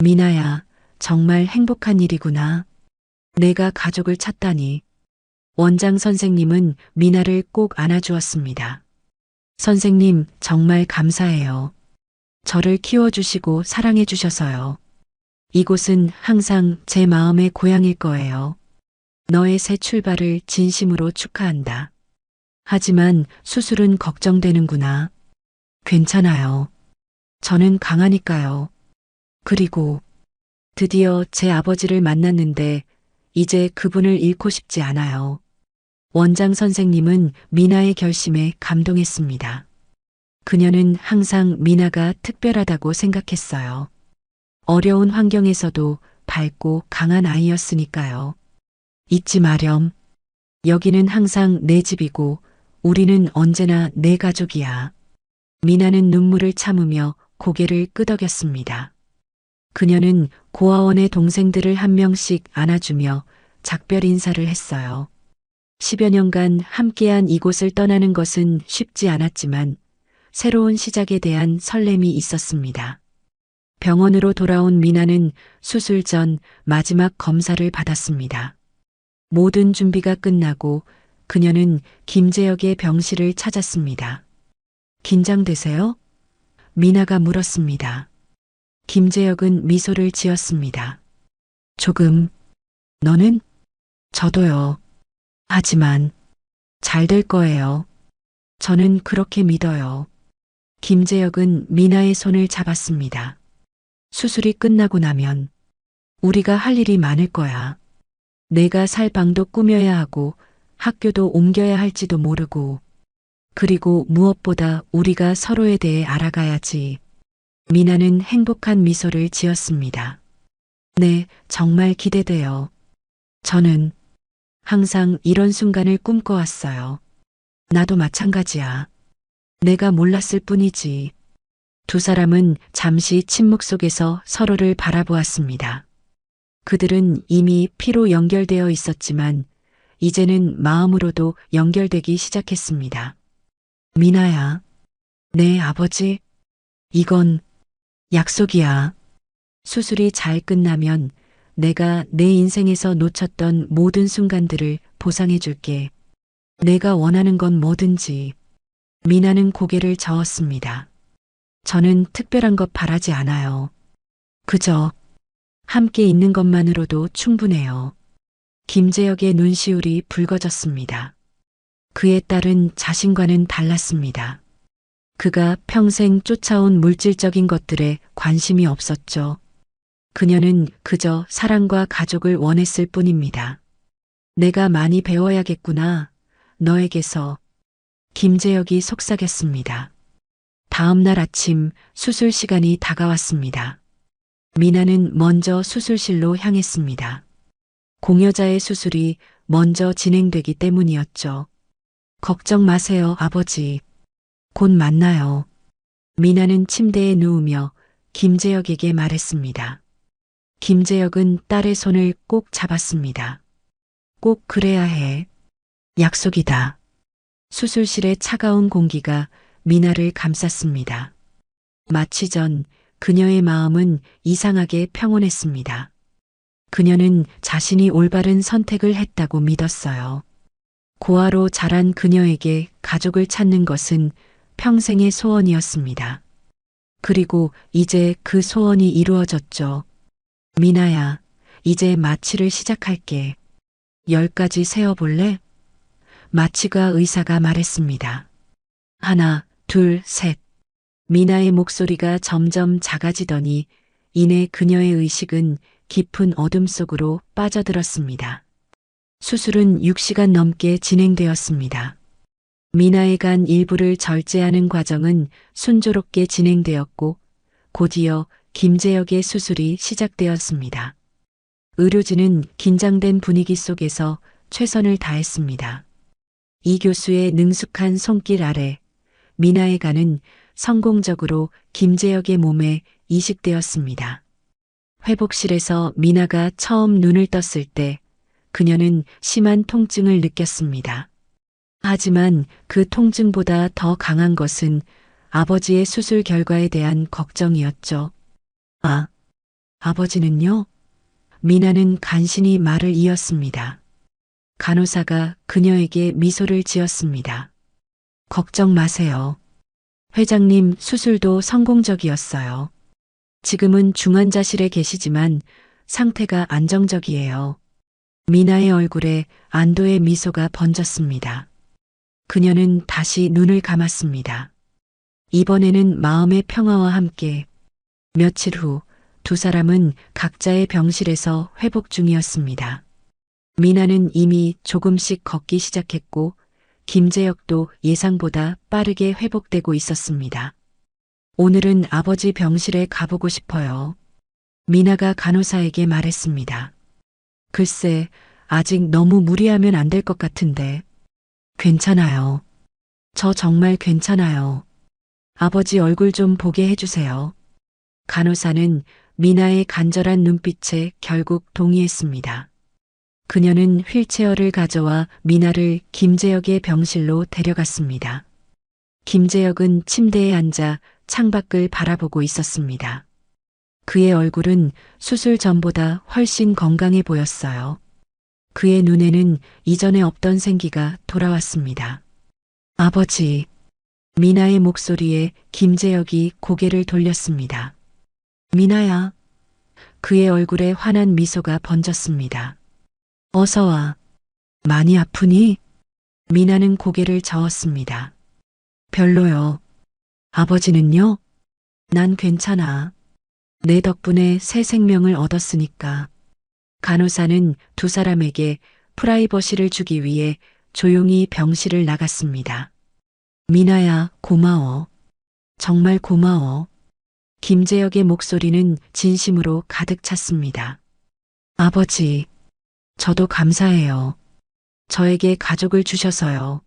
미나야, 정말 행복한 일이구나. 내가 가족을 찾다니. 원장 선생님은 미나를 꼭 안아주었습니다. 선생님, 정말 감사해요. 저를 키워주시고 사랑해주셔서요. 이곳은 항상 제 마음의 고향일 거예요. 너의 새 출발을 진심으로 축하한다. 하지만 수술은 걱정되는구나. 괜찮아요. 저는 강하니까요. 그리고 드디어 제 아버지를 만났는데 이제 그분을 잃고 싶지 않아요. 원장 선생님은 미나의 결심에 감동했습니다. 그녀는 항상 미나가 특별하다고 생각했어요. 어려운 환경에서도 밝고 강한 아이였으니까요. 잊지 마렴. 여기는 항상 내 집이고 우리는 언제나 내 가족이야. 미나는 눈물을 참으며 고개를 끄덕였습니다. 그녀는 고아원의 동생들을 한 명씩 안아주며 작별 인사를 했어요. 10여 년간 함께한 이곳을 떠나는 것은 쉽지 않았지만 새로운 시작에 대한 설렘이 있었습니다. 병원으로 돌아온 미나는 수술 전 마지막 검사를 받았습니다. 모든 준비가 끝나고 그녀는 김재혁의 병실을 찾았습니다. 긴장되세요? 미나가 물었습니다. 김재혁은 미소를 지었습니다. 조금. 너는? 저도요. 하지만 잘 될 거예요. 저는 그렇게 믿어요. 김재혁은 미나의 손을 잡았습니다. 수술이 끝나고 나면 우리가 할 일이 많을 거야. 내가 살 방도 꾸며야 하고 학교도 옮겨야 할지도 모르고 그리고 무엇보다 우리가 서로에 대해 알아가야지. 미나는 행복한 미소를 지었습니다. 네, 정말 기대돼요. 저는 항상 이런 순간을 꿈꿔왔어요. 나도 마찬가지야. 내가 몰랐을 뿐이지. 두 사람은 잠시 침묵 속에서 서로를 바라보았습니다. 그들은 이미 피로 연결되어 있었지만 이제는 마음으로도 연결되기 시작했습니다. 미나야, 네, 아버지. 이건 약속이야. 수술이 잘 끝나면 내가 내 인생에서 놓쳤던 모든 순간들을 보상해 줄게. 내가 원하는 건 뭐든지. 미나는 고개를 저었습니다. 저는 특별한 것 바라지 않아요. 그저 함께 있는 것만으로도 충분해요. 김재혁의 눈시울이 붉어졌습니다. 그의 딸은 자신과는 달랐습니다. 그가 평생 쫓아온 물질적인 것들에 관심이 없었죠. 그녀는 그저 사랑과 가족을 원했을 뿐입니다. 내가 많이 배워야겠구나. 너에게서. 김재혁이 속삭였습니다. 다음 날 아침 수술 시간이 다가왔습니다. 미나는 먼저 수술실로 향했습니다. 공여자의 수술이 먼저 진행되기 때문이었죠. 걱정 마세요, 아버지. 곧 만나요. 미나는 침대에 누우며 김재혁에게 말했습니다. 김재혁은 딸의 손을 꼭 잡았습니다. 꼭 그래야 해. 약속이다. 수술실의 차가운 공기가 미나를 감쌌습니다. 마취 전 그녀의 마음은 이상하게 평온했습니다. 그녀는 자신이 올바른 선택을 했다고 믿었어요. 고아로 자란 그녀에게 가족을 찾는 것은 평생의 소원이었습니다. 그리고 이제 그 소원이 이루어졌죠. 미나야, 이제 마취를 시작할게. 10가지 세어볼래? 마취가 의사가 말했습니다. 하나, 둘, 셋. 미나의 목소리가 점점 작아지더니 이내 그녀의 의식은 깊은 어둠 속으로 빠져들었습니다. 수술은 6시간 넘게 진행되었습니다. 미나의 간 일부를 절제하는 과정은 순조롭게 진행되었고 곧이어 김재혁의 수술이 시작되었습니다. 의료진은 긴장된 분위기 속에서 최선을 다했습니다. 이 교수의 능숙한 손길 아래 미나의 간은 성공적으로 김재혁의 몸에 이식되었습니다. 회복실에서 미나가 처음 눈을 떴을 때 그녀는 심한 통증을 느꼈습니다. 하지만 그 통증보다 더 강한 것은 아버지의 수술 결과에 대한 걱정이었죠. 아, 아버지는요? 미나는 간신히 말을 이었습니다. 간호사가 그녀에게 미소를 지었습니다. 걱정 마세요. 회장님 수술도 성공적이었어요. 지금은 중환자실에 계시지만 상태가 안정적이에요. 미나의 얼굴에 안도의 미소가 번졌습니다. 그녀는 다시 눈을 감았습니다. 이번에는 마음의 평화와 함께 며칠 후 두 사람은 각자의 병실에서 회복 중이었습니다. 미나는 이미 조금씩 걷기 시작했고 김재혁도 예상보다 빠르게 회복되고 있었습니다. 오늘은 아버지 병실에 가보고 싶어요. 미나가 간호사에게 말했습니다. 글쎄, 아직 너무 무리하면 안 될 것 같은데. 괜찮아요. 저 정말 괜찮아요. 아버지 얼굴 좀 보게 해주세요. 간호사는 미나의 간절한 눈빛에 결국 동의했습니다. 그녀는 휠체어를 가져와 미나를 김재혁의 병실로 데려갔습니다. 김재혁은 침대에 앉아 창밖을 바라보고 있었습니다. 그의 얼굴은 수술 전보다 훨씬 건강해 보였어요. 그의 눈에는 이전에 없던 생기가 돌아왔습니다. 아버지, 미나의 목소리에 김재혁이 고개를 돌렸습니다. 미나야. 그의 얼굴에 환한 미소가 번졌습니다. 어서 와. 많이 아프니? 미나는 고개를 저었습니다. 별로요. 아버지는요? 난 괜찮아. 내 덕분에 새 생명을 얻었으니까. 간호사는 두 사람에게 프라이버시를 주기 위해 조용히 병실을 나갔습니다. 미나야, 고마워. 정말 고마워. 김재혁의 목소리는 진심으로 가득 찼습니다. 아버지, 저도 감사해요. 저에게 가족을 주셔서요.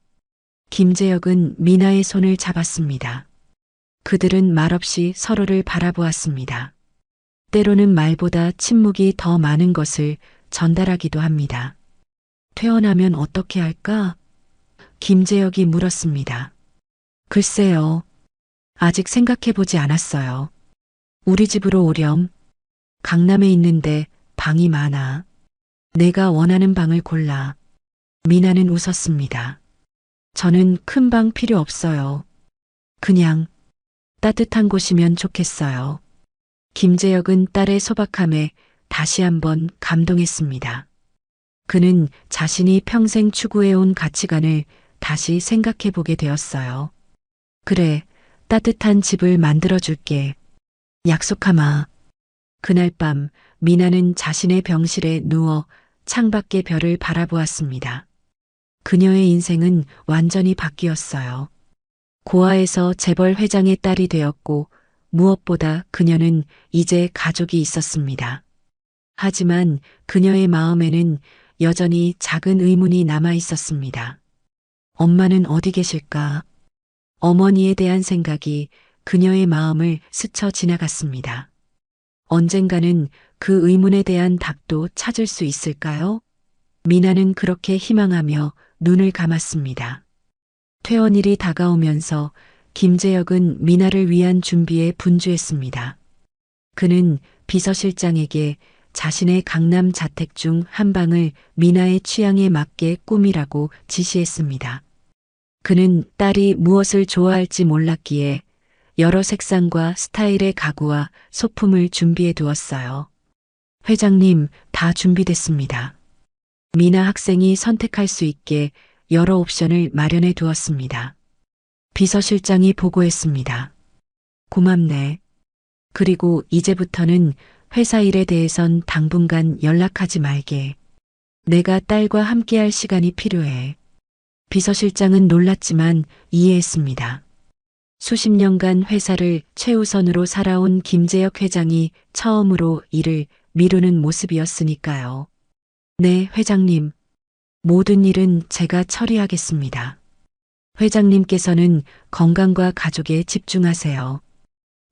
김재혁은 미나의 손을 잡았습니다. 그들은 말없이 서로를 바라보았습니다. 때로는 말보다 침묵이 더 많은 것을 전달하기도 합니다. 퇴원하면 어떻게 할까? 김재혁이 물었습니다. 글쎄요. 아직 생각해보지 않았어요. 우리 집으로 오렴. 강남에 있는데 방이 많아. 내가 원하는 방을 골라. 미나는 웃었습니다. 저는 큰 방 필요 없어요. 그냥 따뜻한 곳이면 좋겠어요. 김재혁은 딸의 소박함에 다시 한번 감동했습니다. 그는 자신이 평생 추구해온 가치관을 다시 생각해보게 되었어요. 그래, 따뜻한 집을 만들어줄게. 약속하마. 그날 밤 미나는 자신의 병실에 누워 창밖의 별을 바라보았습니다. 그녀의 인생은 완전히 바뀌었어요. 고아에서 재벌 회장의 딸이 되었고 무엇보다 그녀는 이제 가족이 있었습니다. 하지만 그녀의 마음에는 여전히 작은 의문이 남아 있었습니다. 엄마는 어디 계실까? 어머니에 대한 생각이 그녀의 마음을 스쳐 지나갔습니다. 언젠가는 그 의문에 대한 답도 찾을 수 있을까요? 미나는 그렇게 희망하며 눈을 감았습니다. 퇴원일이 다가오면서 김재혁은 미나를 위한 준비에 분주했습니다. 그는 비서실장에게 자신의 강남 자택 중 한 방을 미나의 취향에 맞게 꾸미라고 지시했습니다. 그는 딸이 무엇을 좋아할지 몰랐기에 여러 색상과 스타일의 가구와 소품을 준비해 두었어요. 회장님, 다 준비됐습니다. 미나 학생이 선택할 수 있게 여러 옵션을 마련해 두었습니다. 비서실장이 보고했습니다. 고맙네. 그리고 이제부터는 회사 일에 대해선 당분간 연락하지 말게. 내가 딸과 함께할 시간이 필요해. 비서실장은 놀랐지만 이해했습니다. 수십 년간 회사를 최우선으로 살아온 김재혁 회장이 처음으로 일을 미루는 모습이었으니까요. 네, 회장님. 모든 일은 제가 처리하겠습니다. 회장님께서는 건강과 가족에 집중하세요.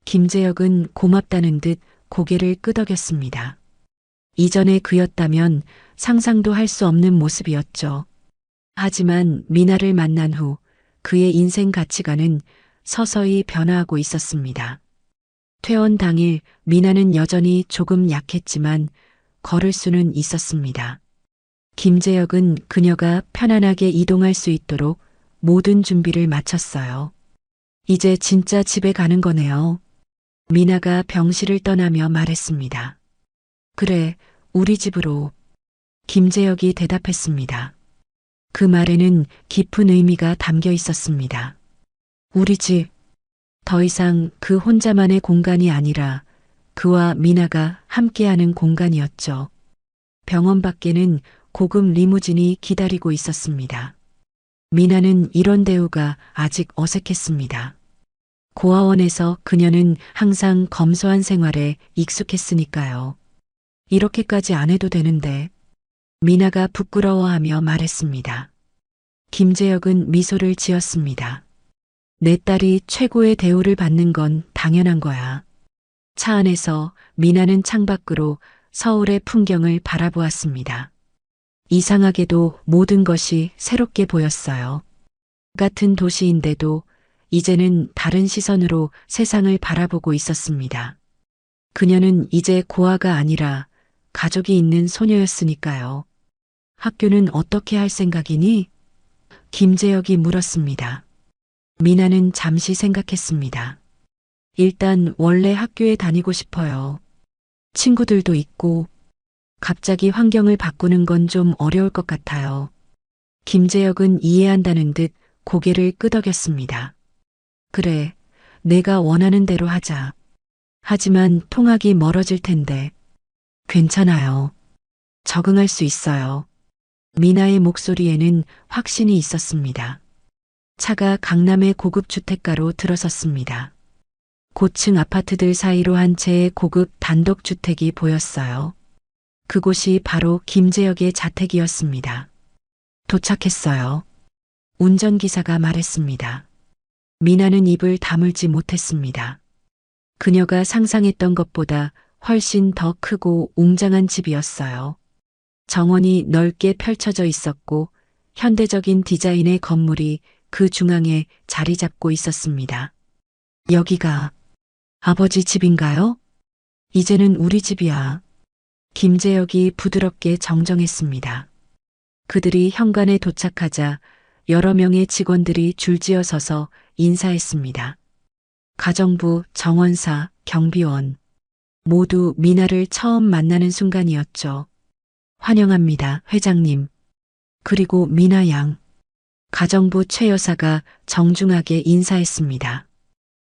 김재혁은 고맙다는 듯 고개를 끄덕였습니다. 이전에 그였다면 상상도 할 수 없는 모습이었죠. 하지만 미나를 만난 후 그의 인생 가치관은 서서히 변화하고 있었습니다. 퇴원 당일 미나는 여전히 조금 약했지만 걸을 수는 있었습니다. 김재혁은 그녀가 편안하게 이동할 수 있도록 모든 준비를 마쳤어요. 이제 진짜 집에 가는 거네요. 미나가 병실을 떠나며 말했습니다. 그래, 우리 집으로. 김재혁이 대답했습니다. 그 말에는 깊은 의미가 담겨 있었습니다. 우리 집, 더 이상 그 혼자만의 공간이 아니라 그와 미나가 함께하는 공간이었죠. 병원 밖에는 고급 리무진이 기다리고 있었습니다. 미나는 이런 대우가 아직 어색했습니다. 고아원에서 그녀는 항상 검소한 생활에 익숙했으니까요. 이렇게까지 안 해도 되는데. 미나가 부끄러워하며 말했습니다. 김재혁은 미소를 지었습니다. 내 딸이 최고의 대우를 받는 건 당연한 거야. 차 안에서 미나는 창밖으로 서울의 풍경을 바라보았습니다. 이상하게도 모든 것이 새롭게 보였어요. 같은 도시인데도 이제는 다른 시선으로 세상을 바라보고 있었습니다. 그녀는 이제 고아가 아니라 가족이 있는 소녀였으니까요. 학교는 어떻게 할 생각이니? 김재혁이 물었습니다. 미나는 잠시 생각했습니다. 일단 원래 학교에 다니고 싶어요. 친구들도 있고 갑자기 환경을 바꾸는 건 좀 어려울 것 같아요. 김재혁은 이해한다는 듯 고개를 끄덕였습니다. 그래, 내가 원하는 대로 하자. 하지만 통학이 멀어질 텐데. 괜찮아요. 적응할 수 있어요. 미나의 목소리에는 확신이 있었습니다. 차가 강남의 고급 주택가로 들어섰습니다. 고층 아파트들 사이로 한 채의 고급 단독주택이 보였어요. 그곳이 바로 김재혁의 자택이었습니다. 도착했어요. 운전기사가 말했습니다. 미나는 입을 다물지 못했습니다. 그녀가 상상했던 것보다 훨씬 더 크고 웅장한 집이었어요. 정원이 넓게 펼쳐져 있었고 현대적인 디자인의 건물이 그 중앙에 자리 잡고 있었습니다. 여기가 아버지 집인가요? 이제는 우리 집이야. 김재혁이 부드럽게 정정했습니다. 그들이 현관에 도착하자 여러 명의 직원들이 줄지어 서서 인사했습니다. 가정부, 정원사, 경비원 모두 미나를 처음 만나는 순간이었죠. 환영합니다, 회장님. 그리고 미나 양. 가정부 최 여사가 정중하게 인사했습니다.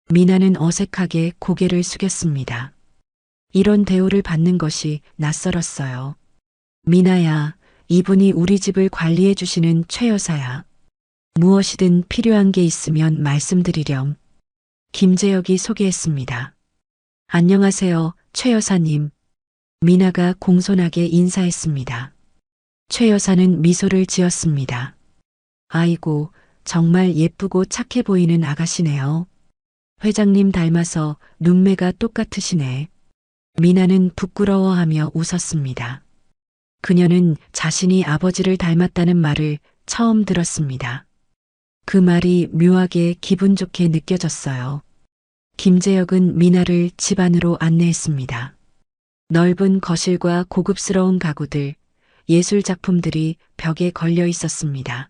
미나는 어색하게 고개를 숙였습니다. 이런 대우를 받는 것이 낯설었어요. 미나야, 이분이 우리 집을 관리해 주시는 최 여사야. 무엇이든 필요한 게 있으면 말씀드리렴. 김재혁이 소개했습니다. 안녕하세요, 최 여사님. 미나가 공손하게 인사했습니다. 최 여사는 미소를 지었습니다. 아이고, 정말 예쁘고 착해 보이는 아가씨네요. 회장님 닮아서 눈매가 똑같으시네. 미나는 부끄러워하며 웃었습니다. 그녀는 자신이 아버지를 닮았다는 말을 처음 들었습니다. 그 말이 묘하게 기분 좋게 느껴졌어요. 김재혁은 미나를 집 안으로 안내했습니다. 넓은 거실과 고급스러운 가구들, 예술 작품들이 벽에 걸려 있었습니다.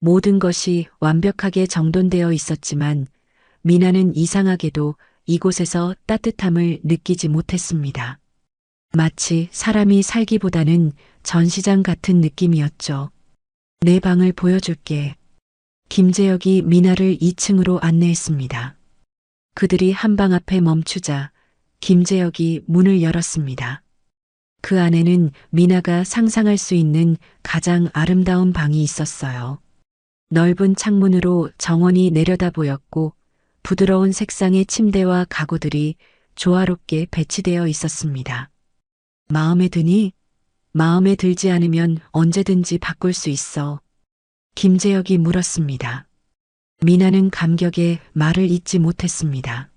모든 것이 완벽하게 정돈되어 있었지만 미나는 이상하게도 이곳에서 따뜻함을 느끼지 못했습니다. 마치 사람이 살기보다는 전시장 같은 느낌이었죠. 내 방을 보여줄게. 김재혁이 미나를 2층으로 안내했습니다. 그들이 한방 앞에 멈추자 김재혁이 문을 열었습니다. 그 안에는 미나가 상상할 수 있는 가장 아름다운 방이 있었어요. 넓은 창문으로 정원이 내려다 보였고 부드러운 색상의 침대와 가구들이 조화롭게 배치되어 있었습니다. 마음에 드니? 마음에 들지 않으면 언제든지 바꿀 수 있어. 김재혁이 물었습니다. 미나는 감격에 말을 잇지 못했습니다.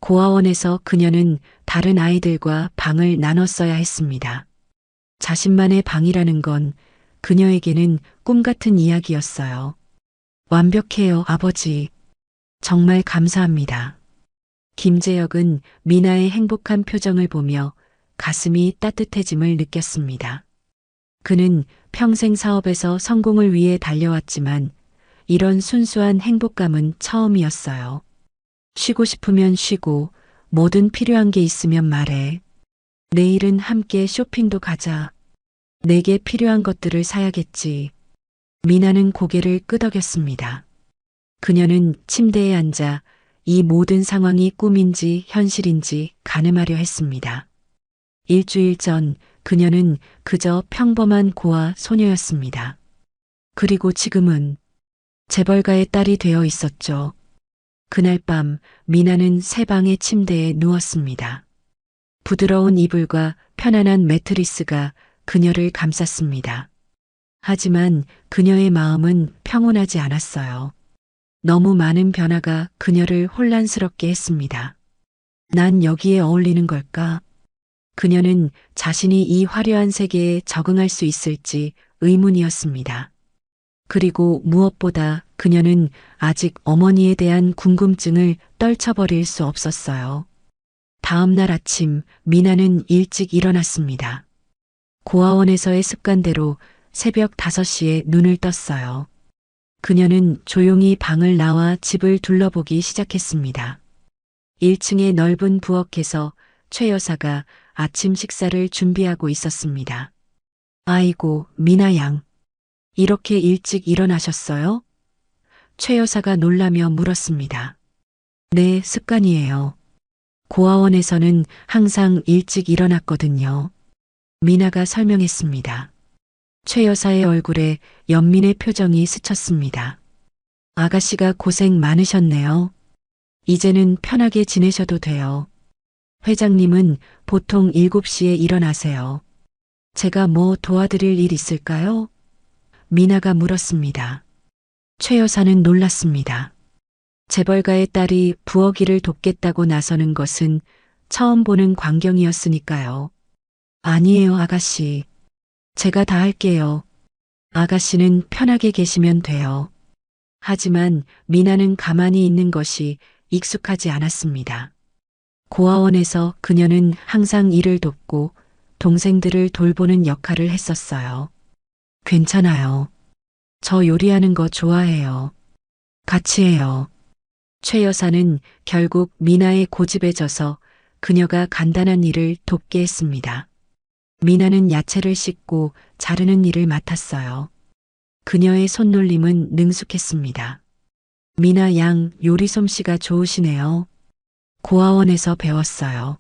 고아원에서 그녀는 다른 아이들과 방을 나눴어야 했습니다. 자신만의 방이라는 건 그녀에게는 꿈 같은 이야기였어요. 완벽해요, 아버지. 정말 감사합니다. 김재혁은 미나의 행복한 표정을 보며 가슴이 따뜻해짐을 느꼈습니다. 그는 평생 사업에서 성공을 위해 달려왔지만 이런 순수한 행복감은 처음이었어요. 쉬고 싶으면 쉬고 뭐든 필요한 게 있으면 말해. 내일은 함께 쇼핑도 가자. 내게 필요한 것들을 사야겠지. 미나는 고개를 끄덕였습니다. 그녀는 침대에 앉아 이 모든 상황이 꿈인지 현실인지 가늠하려 했습니다. 일주일 전 그녀는 그저 평범한 고아 소녀였습니다. 그리고 지금은 재벌가의 딸이 되어 있었죠. 그날 밤 미나는 새 방의 침대에 누웠습니다. 부드러운 이불과 편안한 매트리스가 그녀를 감쌌습니다. 하지만 그녀의 마음은 평온하지 않았어요. 너무 많은 변화가 그녀를 혼란스럽게 했습니다. 난 여기에 어울리는 걸까? 그녀는 자신이 이 화려한 세계에 적응할 수 있을지 의문이었습니다. 그리고 무엇보다 그녀는 아직 어머니에 대한 궁금증을 떨쳐버릴 수 없었어요. 다음 날 아침 미나는 일찍 일어났습니다. 고아원에서의 습관대로 새벽 5시에 눈을 떴어요. 그녀는 조용히 방을 나와 집을 둘러보기 시작했습니다. 1층의 넓은 부엌에서 최 여사가 아침 식사를 준비하고 있었습니다. 아이고, 미나 양. 이렇게 일찍 일어나셨어요? 최 여사가 놀라며 물었습니다. 네, 습관이에요. 고아원에서는 항상 일찍 일어났거든요. 미나가 설명했습니다. 최 여사의 얼굴에 연민의 표정이 스쳤습니다. 아가씨가 고생 많으셨네요. 이제는 편하게 지내셔도 돼요. 회장님은 보통 7시에 일어나세요. 제가 뭐 도와드릴 일 있을까요? 미나가 물었습니다. 최 여사는 놀랐습니다. 재벌가의 딸이 부엌일을 돕겠다고 나서는 것은 처음 보는 광경이었으니까요. 아니에요, 아가씨. 제가 다 할게요. 아가씨는 편하게 계시면 돼요. 하지만 미나는 가만히 있는 것이 익숙하지 않았습니다. 고아원에서 그녀는 항상 일을 돕고 동생들을 돌보는 역할을 했었어요. 괜찮아요. 저 요리하는 거 좋아해요. 같이 해요. 최 여사는 결국 미나의 고집에 져서 그녀가 간단한 일을 돕게 했습니다. 미나는 야채를 씻고 자르는 일을 맡았어요. 그녀의 손놀림은 능숙했습니다. 미나 양 요리 솜씨가 좋으시네요. 고아원에서 배웠어요.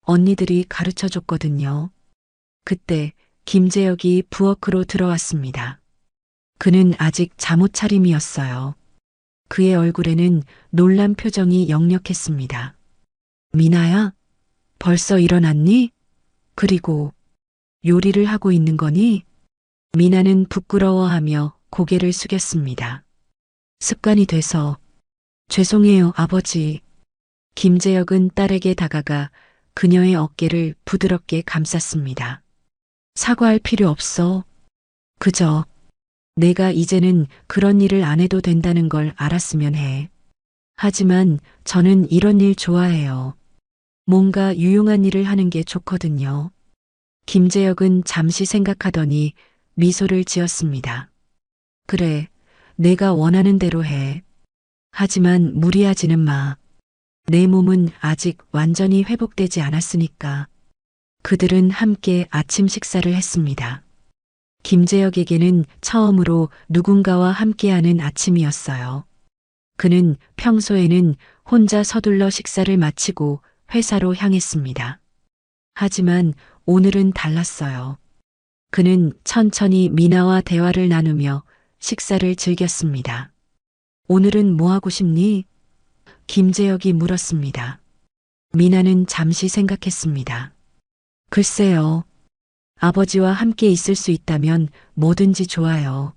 언니들이 가르쳐 줬거든요. 그때 김재혁이 부엌으로 들어왔습니다. 그는 아직 잠옷 차림이었어요. 그의 얼굴에는 놀란 표정이 역력했습니다. 미나야, 벌써 일어났니? 그리고 요리를 하고 있는 거니? 미나는 부끄러워하며 고개를 숙였습니다. 습관이 돼서. 죄송해요, 아버지. 김재혁은 딸에게 다가가 그녀의 어깨를 부드럽게 감쌌습니다. 사과할 필요 없어. 그저 내가 이제는 그런 일을 안 해도 된다는 걸 알았으면 해. 하지만 저는 이런 일 좋아해요. 뭔가 유용한 일을 하는 게 좋거든요. 김재혁은 잠시 생각하더니 미소를 지었습니다. 그래, 내가 원하는 대로 해. 하지만 무리하지는 마. 내 몸은 아직 완전히 회복되지 않았으니까. 그들은 함께 아침 식사를 했습니다. 김재혁에게는 처음으로 누군가와 함께하는 아침이었어요. 그는 평소에는 혼자 서둘러 식사를 마치고 회사로 향했습니다. 하지만 오늘은 달랐어요. 그는 천천히 미나와 대화를 나누며 식사를 즐겼습니다. 오늘은 뭐 하고 싶니? 김재혁이 물었습니다. 미나는 잠시 생각했습니다. 글쎄요. 아버지와 함께 있을 수 있다면 뭐든지 좋아요.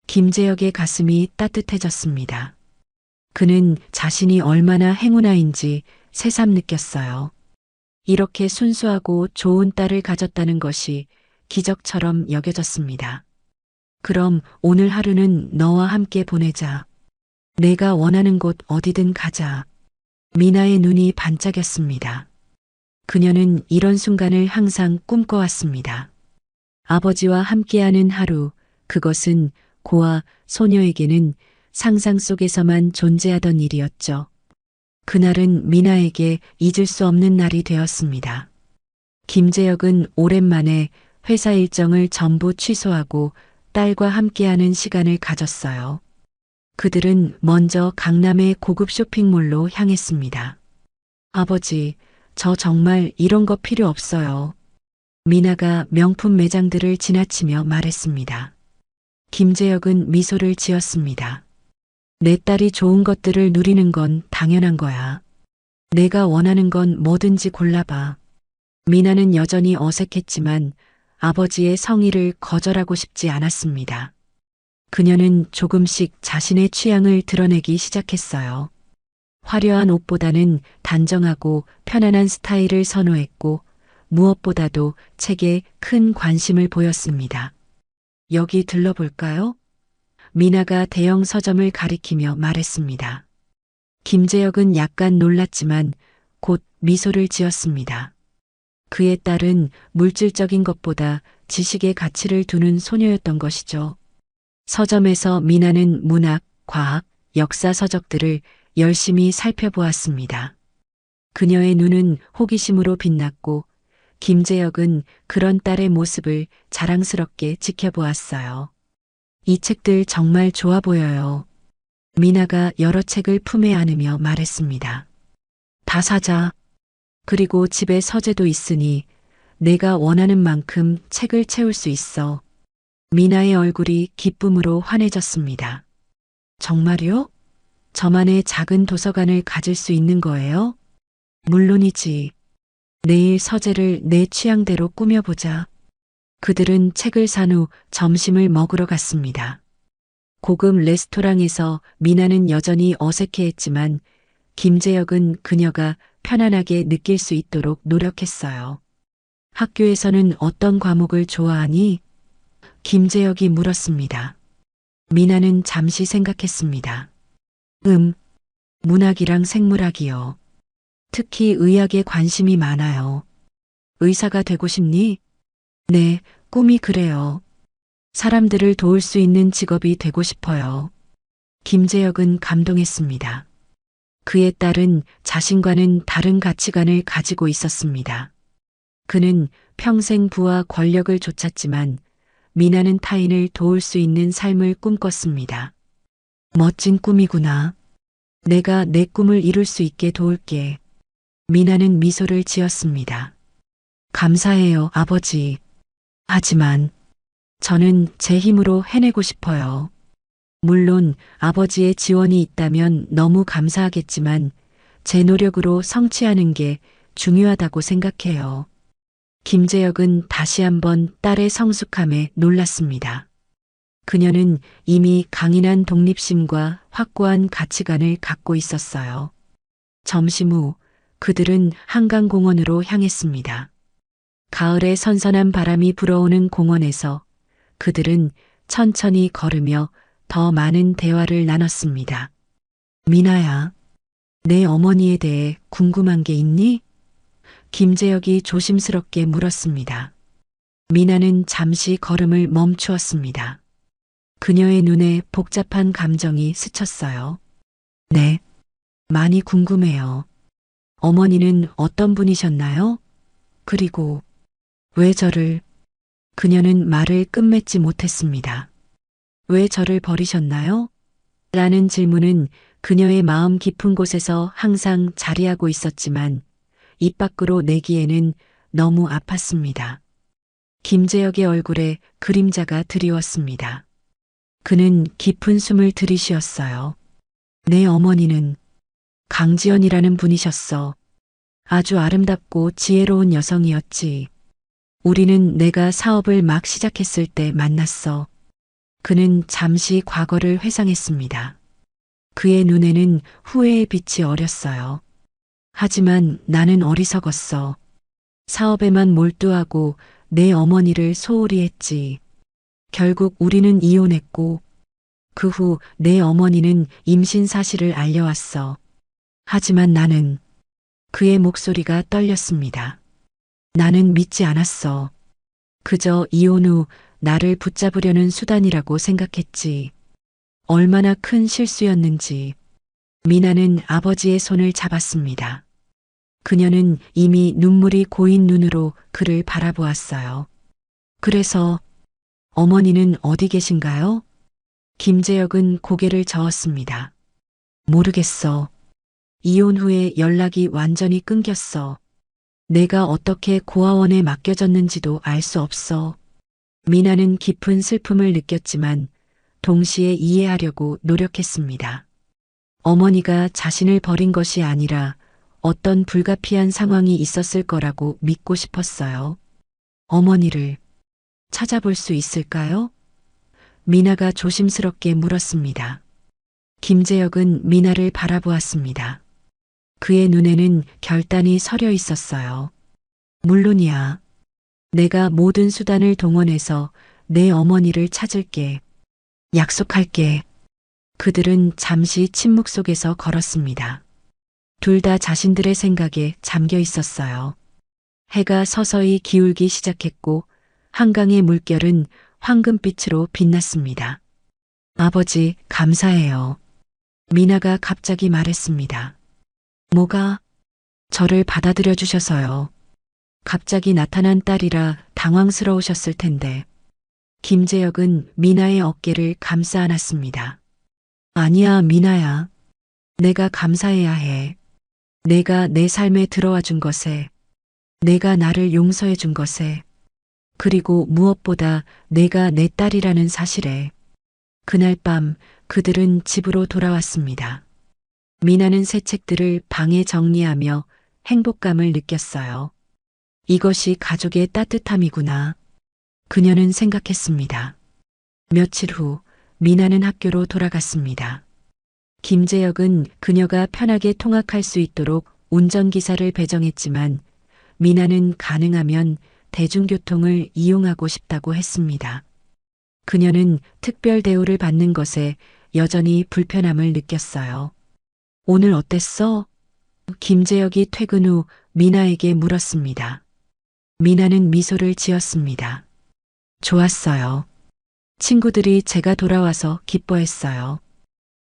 김재혁의 가슴이 따뜻해졌습니다. 그는 자신이 얼마나 행운아인지 새삼 느꼈어요. 이렇게 순수하고 좋은 딸을 가졌다는 것이 기적처럼 여겨졌습니다. 그럼 오늘 하루는 너와 함께 보내자. 내가 원하는 곳 어디든 가자. 미나의 눈이 반짝였습니다. 그녀는 이런 순간을 항상 꿈꿔왔습니다. 아버지와 함께하는 하루, 그것은 고아 소녀에게는 상상 속에서만 존재하던 일이었죠. 그날은 미나에게 잊을 수 없는 날이 되었습니다. 김재혁은 오랜만에 회사 일정을 전부 취소하고 딸과 함께하는 시간을 가졌어요. 그들은 먼저 강남의 고급 쇼핑몰로 향했습니다. 아버지, 저 정말 이런 거 필요 없어요. 미나가 명품 매장들을 지나치며 말했습니다. 김재혁은 미소를 지었습니다. 내 딸이 좋은 것들을 누리는 건 당연한 거야. 내가 원하는 건 뭐든지 골라봐. 미나는 여전히 어색했지만 아버지의 성의를 거절하고 싶지 않았습니다. 그녀는 조금씩 자신의 취향을 드러내기 시작했어요. 화려한 옷보다는 단정하고 편안한 스타일을 선호했고 무엇보다도 책에 큰 관심을 보였습니다. 여기 들러볼까요? 미나가 대형 서점을 가리키며 말했습니다. 김재혁은 약간 놀랐지만 곧 미소를 지었습니다. 그의 딸은 물질적인 것보다 지식의 가치를 두는 소녀였던 것이죠. 서점에서 미나는 문학, 과학, 역사 서적들을 열심히 살펴보았습니다. 그녀의 눈은 호기심으로 빛났고 김재혁은 그런 딸의 모습을 자랑스럽게 지켜보았어요. 이 책들 정말 좋아 보여요. 미나가 여러 책을 품에 안으며 말했습니다. 다 사자. 그리고 집에 서재도 있으니 내가 원하는 만큼 책을 채울 수 있어. 미나의 얼굴이 기쁨으로 환해졌습니다. 정말요? 저만의 작은 도서관을 가질 수 있는 거예요? 물론이지. 내일 서재를 내 취향대로 꾸며보자. 그들은 책을 산 후 점심을 먹으러 갔습니다. 고급 레스토랑에서 미나는 여전히 어색해했지만 김재혁은 그녀가 편안하게 느낄 수 있도록 노력했어요. 학교에서는 어떤 과목을 좋아하니? 김재혁이 물었습니다. 미나는 잠시 생각했습니다. 문학이랑 생물학이요. 특히 의학에 관심이 많아요. 의사가 되고 싶니? 네, 꿈이 그래요. 사람들을 도울 수 있는 직업이 되고 싶어요. 김재혁은 감동했습니다. 그의 딸은 자신과는 다른 가치관을 가지고 있었습니다. 그는 평생 부와 권력을 쫓았지만 미나는 타인을 도울 수 있는 삶을 꿈꿨습니다. 멋진 꿈이구나. 내가 내 꿈을 이룰 수 있게 도울게. 미나는 미소를 지었습니다. 감사해요, 아버지. 하지만 저는 제 힘으로 해내고 싶어요. 물론 아버지의 지원이 있다면 너무 감사하겠지만 제 노력으로 성취하는 게 중요하다고 생각해요. 김재혁은 다시 한번 딸의 성숙함에 놀랐습니다. 그녀는 이미 강인한 독립심과 확고한 가치관을 갖고 있었어요. 점심 후 그들은 한강공원으로 향했습니다. 가을의 선선한 바람이 불어오는 공원에서 그들은 천천히 걸으며 더 많은 대화를 나눴습니다. 미나야, 내 어머니에 대해 궁금한 게 있니? 김재혁이 조심스럽게 물었습니다. 미나는 잠시 걸음을 멈추었습니다. 그녀의 눈에 복잡한 감정이 스쳤어요. 네, 많이 궁금해요. 어머니는 어떤 분이셨나요? 그리고 왜 저를... 그녀는 말을 끝맺지 못했습니다. 왜 저를 버리셨나요? 라는 질문은 그녀의 마음 깊은 곳에서 항상 자리하고 있었지만 입 밖으로 내기에는 너무 아팠습니다. 김재혁의 얼굴에 그림자가 드리웠습니다. 그는 깊은 숨을 들이쉬었어요. 내 어머니는 강지연이라는 분이셨어. 아주 아름답고 지혜로운 여성이었지. 우리는 내가 사업을 막 시작했을 때 만났어. 그는 잠시 과거를 회상했습니다. 그의 눈에는 후회의 빛이 어렸어요. 하지만 나는 어리석었어. 사업에만 몰두하고 내 어머니를 소홀히 했지. 결국 우리는 이혼했고 그 후 내 어머니는 임신 사실을 알려왔어. 하지만 나는... 그의 목소리가 떨렸습니다. 나는 믿지 않았어. 그저 이혼 후 나를 붙잡으려는 수단이라고 생각했지. 얼마나 큰 실수였는지. 미나는 아버지의 손을 잡았습니다. 그녀는 이미 눈물이 고인 눈으로 그를 바라보았어요. 그래서 어머니는 어디 계신가요? 김재혁은 고개를 저었습니다. 모르겠어. 이혼 후에 연락이 완전히 끊겼어. 내가 어떻게 고아원에 맡겨졌는지도 알 수 없어. 미나는 깊은 슬픔을 느꼈지만 동시에 이해하려고 노력했습니다. 어머니가 자신을 버린 것이 아니라 어떤 불가피한 상황이 있었을 거라고 믿고 싶었어요. 어머니를 찾아볼 수 있을까요? 미나가 조심스럽게 물었습니다. 김재혁은 미나를 바라보았습니다. 그의 눈에는 결단이 서려 있었어요. 물론이야. 내가 모든 수단을 동원해서 내 어머니를 찾을게. 약속할게. 그들은 잠시 침묵 속에서 걸었습니다. 둘 다 자신들의 생각에 잠겨 있었어요. 해가 서서히 기울기 시작했고 한강의 물결은 황금빛으로 빛났습니다. 아버지, 감사해요. 미나가 갑자기 말했습니다. 뭐가? 저를 받아들여 주셔서요. 갑자기 나타난 딸이라 당황스러우셨을 텐데. 김재혁은 미나의 어깨를 감싸 안았습니다. 아니야, 미나야. 내가 감사해야 해. 내가 내 삶에 들어와 준 것에. 내가 나를 용서해 준 것에, 그리고 무엇보다 내가 내 딸이라는 사실에. 그날 밤 그들은 집으로 돌아왔습니다. 미나는 새 책들을 방에 정리하며 행복감을 느꼈어요. 이것이 가족의 따뜻함이구나. 그녀는 생각했습니다. 며칠 후 미나는 학교로 돌아갔습니다. 김재혁은 그녀가 편하게 통학할 수 있도록 운전기사를 배정했지만 미나는 가능하면 대중교통을 이용하고 싶다고 했습니다. 그녀는 특별 대우를 받는 것에 여전히 불편함을 느꼈어요. 오늘 어땠어? 김재혁이 퇴근 후 미나에게 물었습니다. 미나는 미소를 지었습니다. 좋았어요. 친구들이 제가 돌아와서 기뻐했어요.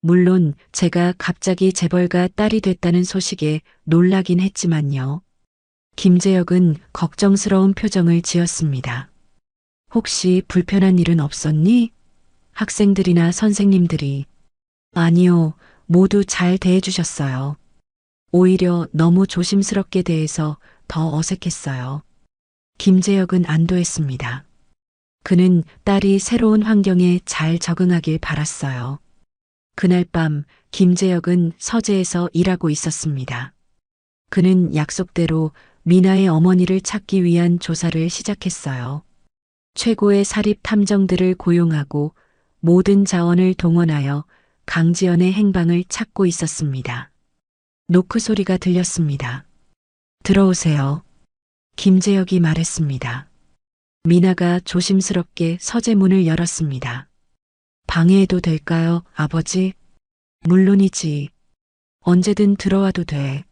물론 제가 갑자기 재벌가 딸이 됐다는 소식에 놀라긴 했지만요. 김재혁은 걱정스러운 표정을 지었습니다. 혹시 불편한 일은 없었니? 학생들이나 선생님들이. 아니요, 모두 잘 대해주셨어요. 오히려 너무 조심스럽게 대해서 더 어색했어요. 김재혁은 안도했습니다. 그는 딸이 새로운 환경에 잘 적응하길 바랐어요. 그날 밤 김재혁은 서재에서 일하고 있었습니다. 그는 약속대로 미나의 어머니를 찾기 위한 조사를 시작했어요. 최고의 사립 탐정들을 고용하고 모든 자원을 동원하여 강지연의 행방을 찾고 있었습니다. 노크 소리가 들렸습니다. 들어오세요. 김재혁이 말했습니다. 미나가 조심스럽게 서재 문을 열었습니다. 방해해도 될까요, 아버지? 물론이지. 언제든 들어와도 돼.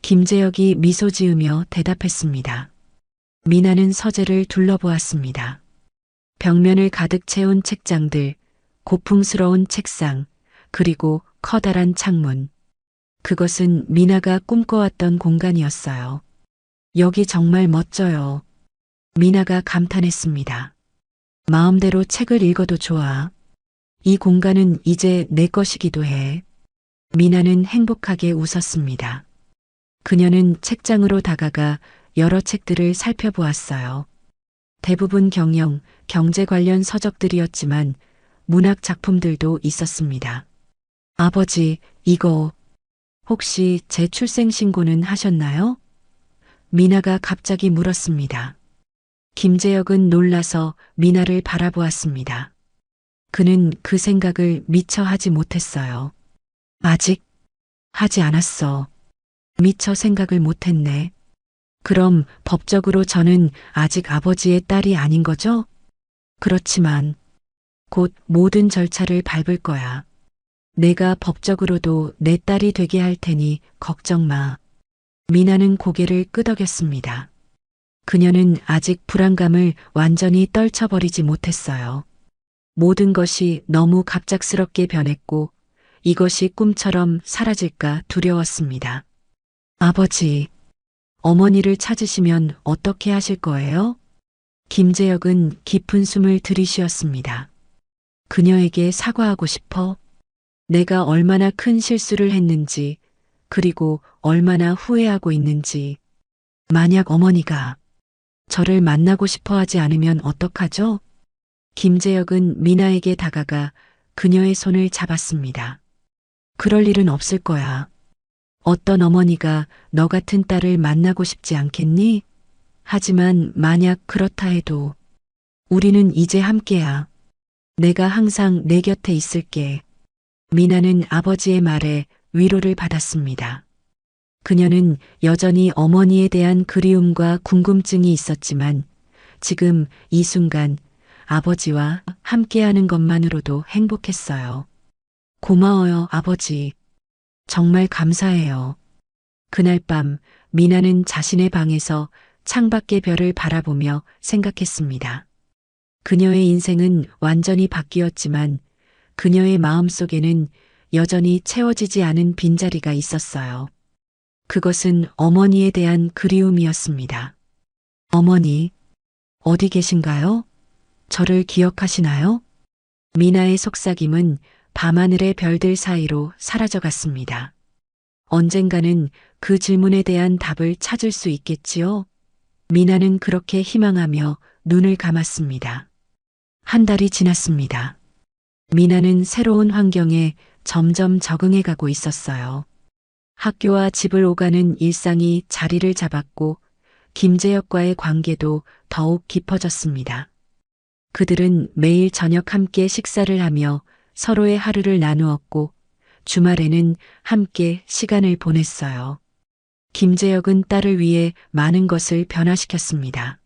김재혁이 미소 지으며 대답했습니다. 미나는 서재를 둘러보았습니다. 벽면을 가득 채운 책장들, 고풍스러운 책상, 그리고 커다란 창문. 그것은 미나가 꿈꿔왔던 공간이었어요. 여기 정말 멋져요. 미나가 감탄했습니다. 마음대로 책을 읽어도 좋아. 이 공간은 이제 내 것이기도 해. 미나는 행복하게 웃었습니다. 그녀는 책장으로 다가가 여러 책들을 살펴보았어요. 대부분 경영, 경제 관련 서적들이었지만 문학 작품들도 있었습니다. 아버지, 이거 혹시 제 출생신고는 하셨나요? 미나가 갑자기 물었습니다. 김재혁은 놀라서 미나를 바라보았습니다. 그는 그 생각을 미처 하지 못했어요. 아직 하지 않았어. 미처 생각을 못했네. 그럼 법적으로 저는 아직 아버지의 딸이 아닌 거죠? 그렇지만 곧 모든 절차를 밟을 거야. 내가 법적으로도 내 딸이 되게 할 테니 걱정 마. 미나는 고개를 끄덕였습니다. 그녀는 아직 불안감을 완전히 떨쳐버리지 못했어요. 모든 것이 너무 갑작스럽게 변했고 이것이 꿈처럼 사라질까 두려웠습니다. 아버지, 어머니를 찾으시면 어떻게 하실 거예요? 김재혁은 깊은 숨을 들이쉬었습니다. 그녀에게 사과하고 싶어. 내가 얼마나 큰 실수를 했는지, 그리고 얼마나 후회하고 있는지. 만약 어머니가 저를 만나고 싶어 하지 않으면 어떡하죠? 김재혁은 미나에게 다가가 그녀의 손을 잡았습니다. 그럴 일은 없을 거야. 어떤 어머니가 너 같은 딸을 만나고 싶지 않겠니? 하지만 만약 그렇다 해도 우리는 이제 함께야. 내가 항상 내 곁에 있을게. 미나는 아버지의 말에 위로를 받았습니다. 그녀는 여전히 어머니에 대한 그리움과 궁금증이 있었지만 지금 이 순간 아버지와 함께하는 것만으로도 행복했어요. 고마워요, 아버지. 정말 감사해요. 그날 밤 미나는 자신의 방에서 창밖의 별을 바라보며 생각했습니다. 그녀의 인생은 완전히 바뀌었지만 그녀의 마음속에는 여전히 채워지지 않은 빈자리가 있었어요. 그것은 어머니에 대한 그리움이었습니다. 어머니, 어디 계신가요? 저를 기억하시나요? 미나의 속삭임은 밤하늘의 별들 사이로 사라져갔습니다. 언젠가는 그 질문에 대한 답을 찾을 수 있겠지요? 미나는 그렇게 희망하며 눈을 감았습니다. 한 달이 지났습니다. 미나는 새로운 환경에 점점 적응해 가고 있었어요. 학교와 집을 오가는 일상이 자리를 잡았고 김재혁과의 관계도 더욱 깊어졌습니다. 그들은 매일 저녁 함께 식사를 하며 서로의 하루를 나누었고 주말에는 함께 시간을 보냈어요. 김재혁은 딸을 위해 많은 것을 변화시켰습니다.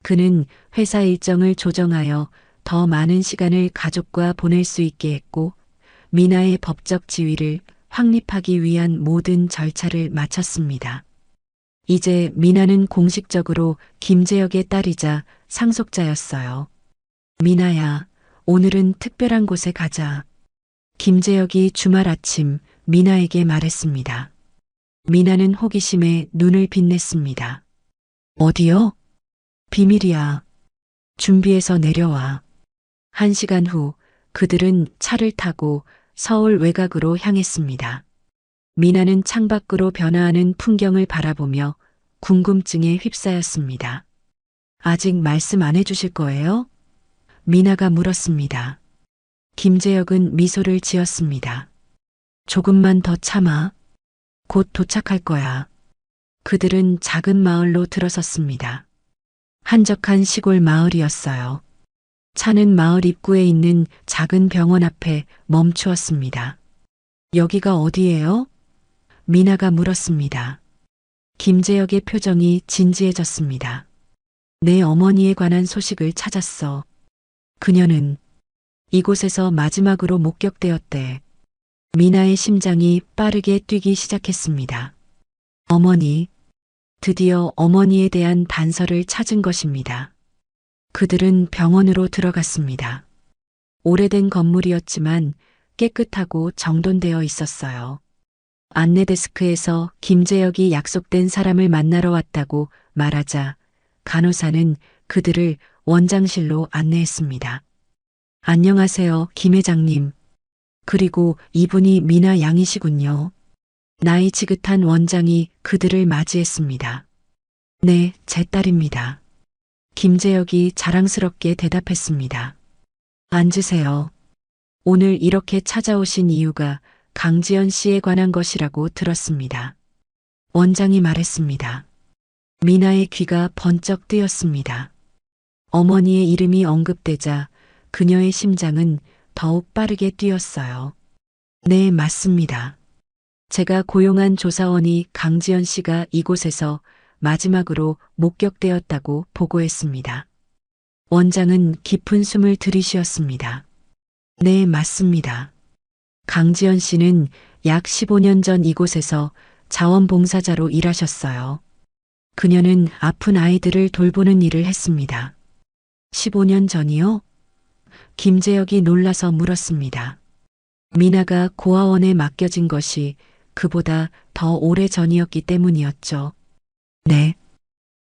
그는 회사 일정을 조정하여 더 많은 시간을 가족과 보낼 수 있게 했고 미나의 법적 지위를 확립하기 위한 모든 절차를 마쳤습니다. 이제 미나는 공식적으로 김재혁의 딸이자 상속자였어요. 미나야, 오늘은 특별한 곳에 가자. 김재혁이 주말 아침 미나에게 말했습니다. 미나는 호기심에 눈을 빛냈습니다. 어디요? 비밀이야. 준비해서 내려와. 1시간 후 그들은 차를 타고 서울 외곽으로 향했습니다. 미나는 창밖으로 변화하는 풍경을 바라보며 궁금증에 휩싸였습니다. 아직 말씀 안 해주실 거예요? 미나가 물었습니다. 김재혁은 미소를 지었습니다. 조금만 더 참아. 곧 도착할 거야. 그들은 작은 마을로 들어섰습니다. 한적한 시골 마을이었어요. 차는 마을 입구에 있는 작은 병원 앞에 멈추었습니다. 여기가 어디예요? 미나가 물었습니다. 김재혁의 표정이 진지해졌습니다. 내 어머니에 관한 소식을 찾았어. 그녀는 이곳에서 마지막으로 목격되었대. 미나의 심장이 빠르게 뛰기 시작했습니다. 어머니, 드디어 어머니에 대한 단서를 찾은 것입니다. 그들은 병원으로 들어갔습니다. 오래된 건물이었지만 깨끗하고 정돈되어 있었어요. 안내 데스크에서 김재혁이 약속된 사람을 만나러 왔다고 말하자 간호사는 그들을 원장실로 안내했습니다. 안녕하세요, 김 회장님. 그리고 이분이 미나 양이시군요. 나이 지긋한 원장이 그들을 맞이했습니다. 네, 제 딸입니다. 김재혁이 자랑스럽게 대답했습니다. 앉으세요. 오늘 이렇게 찾아오신 이유가 강지연 씨에 관한 것이라고 들었습니다. 원장이 말했습니다. 미나의 귀가 번쩍 뜨였습니다. 어머니의 이름이 언급되자 그녀의 심장은 더욱 빠르게 뛰었어요. 네, 맞습니다. 제가 고용한 조사원이 강지연 씨가 이곳에서 마지막으로 목격되었다고 보고했습니다. 원장은 깊은 숨을 들이쉬었습니다. 네, 맞습니다. 강지연 씨는 약 15년 전 이곳에서 자원봉사자로 일하셨어요. 그녀는 아픈 아이들을 돌보는 일을 했습니다. 15년 전이요? 김재혁이 놀라서 물었습니다. 미나가 고아원에 맡겨진 것이 그보다 더 오래 전이었기 때문이었죠. 네.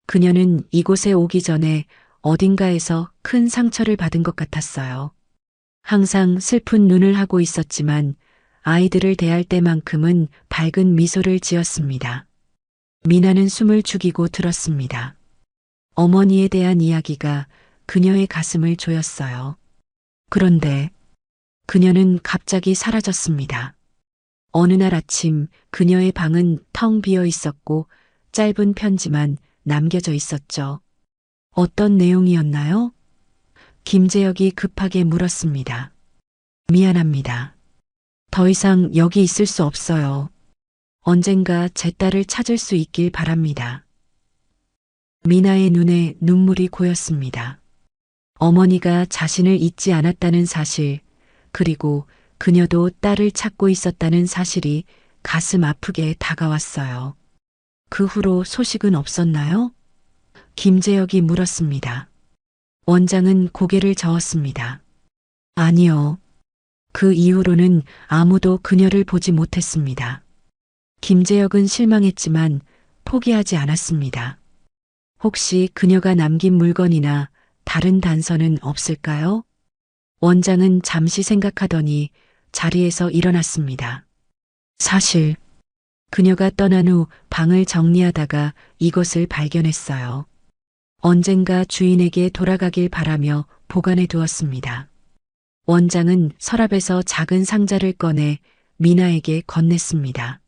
그녀는 이곳에 오기 전에 어딘가에서 큰 상처를 받은 것 같았어요. 항상 슬픈 눈을 하고 있었지만 아이들을 대할 때만큼은 밝은 미소를 지었습니다. 미나는 숨을 죽이고 들었습니다. 어머니에 대한 이야기가 그녀의 가슴을 조였어요. 그런데 그녀는 갑자기 사라졌습니다. 어느 날 아침 그녀의 방은 텅 비어 있었고 짧은 편지만 남겨져 있었죠. 어떤 내용이었나요? 김재혁이 급하게 물었습니다. 미안합니다. 더 이상 여기 있을 수 없어요. 언젠가 제 딸을 찾을 수 있길 바랍니다. 미나의 눈에 눈물이 고였습니다. 어머니가 자신을 잊지 않았다는 사실, 그리고 그녀도 딸을 찾고 있었다는 사실이 가슴 아프게 다가왔어요. 그 후로 소식은 없었나요? 김재혁이 물었습니다. 원장은 고개를 저었습니다. 아니요. 그 이후로는 아무도 그녀를 보지 못했습니다. 김재혁은 실망했지만 포기하지 않았습니다. 혹시 그녀가 남긴 물건이나 다른 단서는 없을까요? 원장은 잠시 생각하더니 자리에서 일어났습니다. 사실 그녀가 떠난 후 방을 정리하다가 이것을 발견했어요. 언젠가 주인에게 돌아가길 바라며 보관해 두었습니다. 원장은 서랍에서 작은 상자를 꺼내 미나에게 건넸습니다.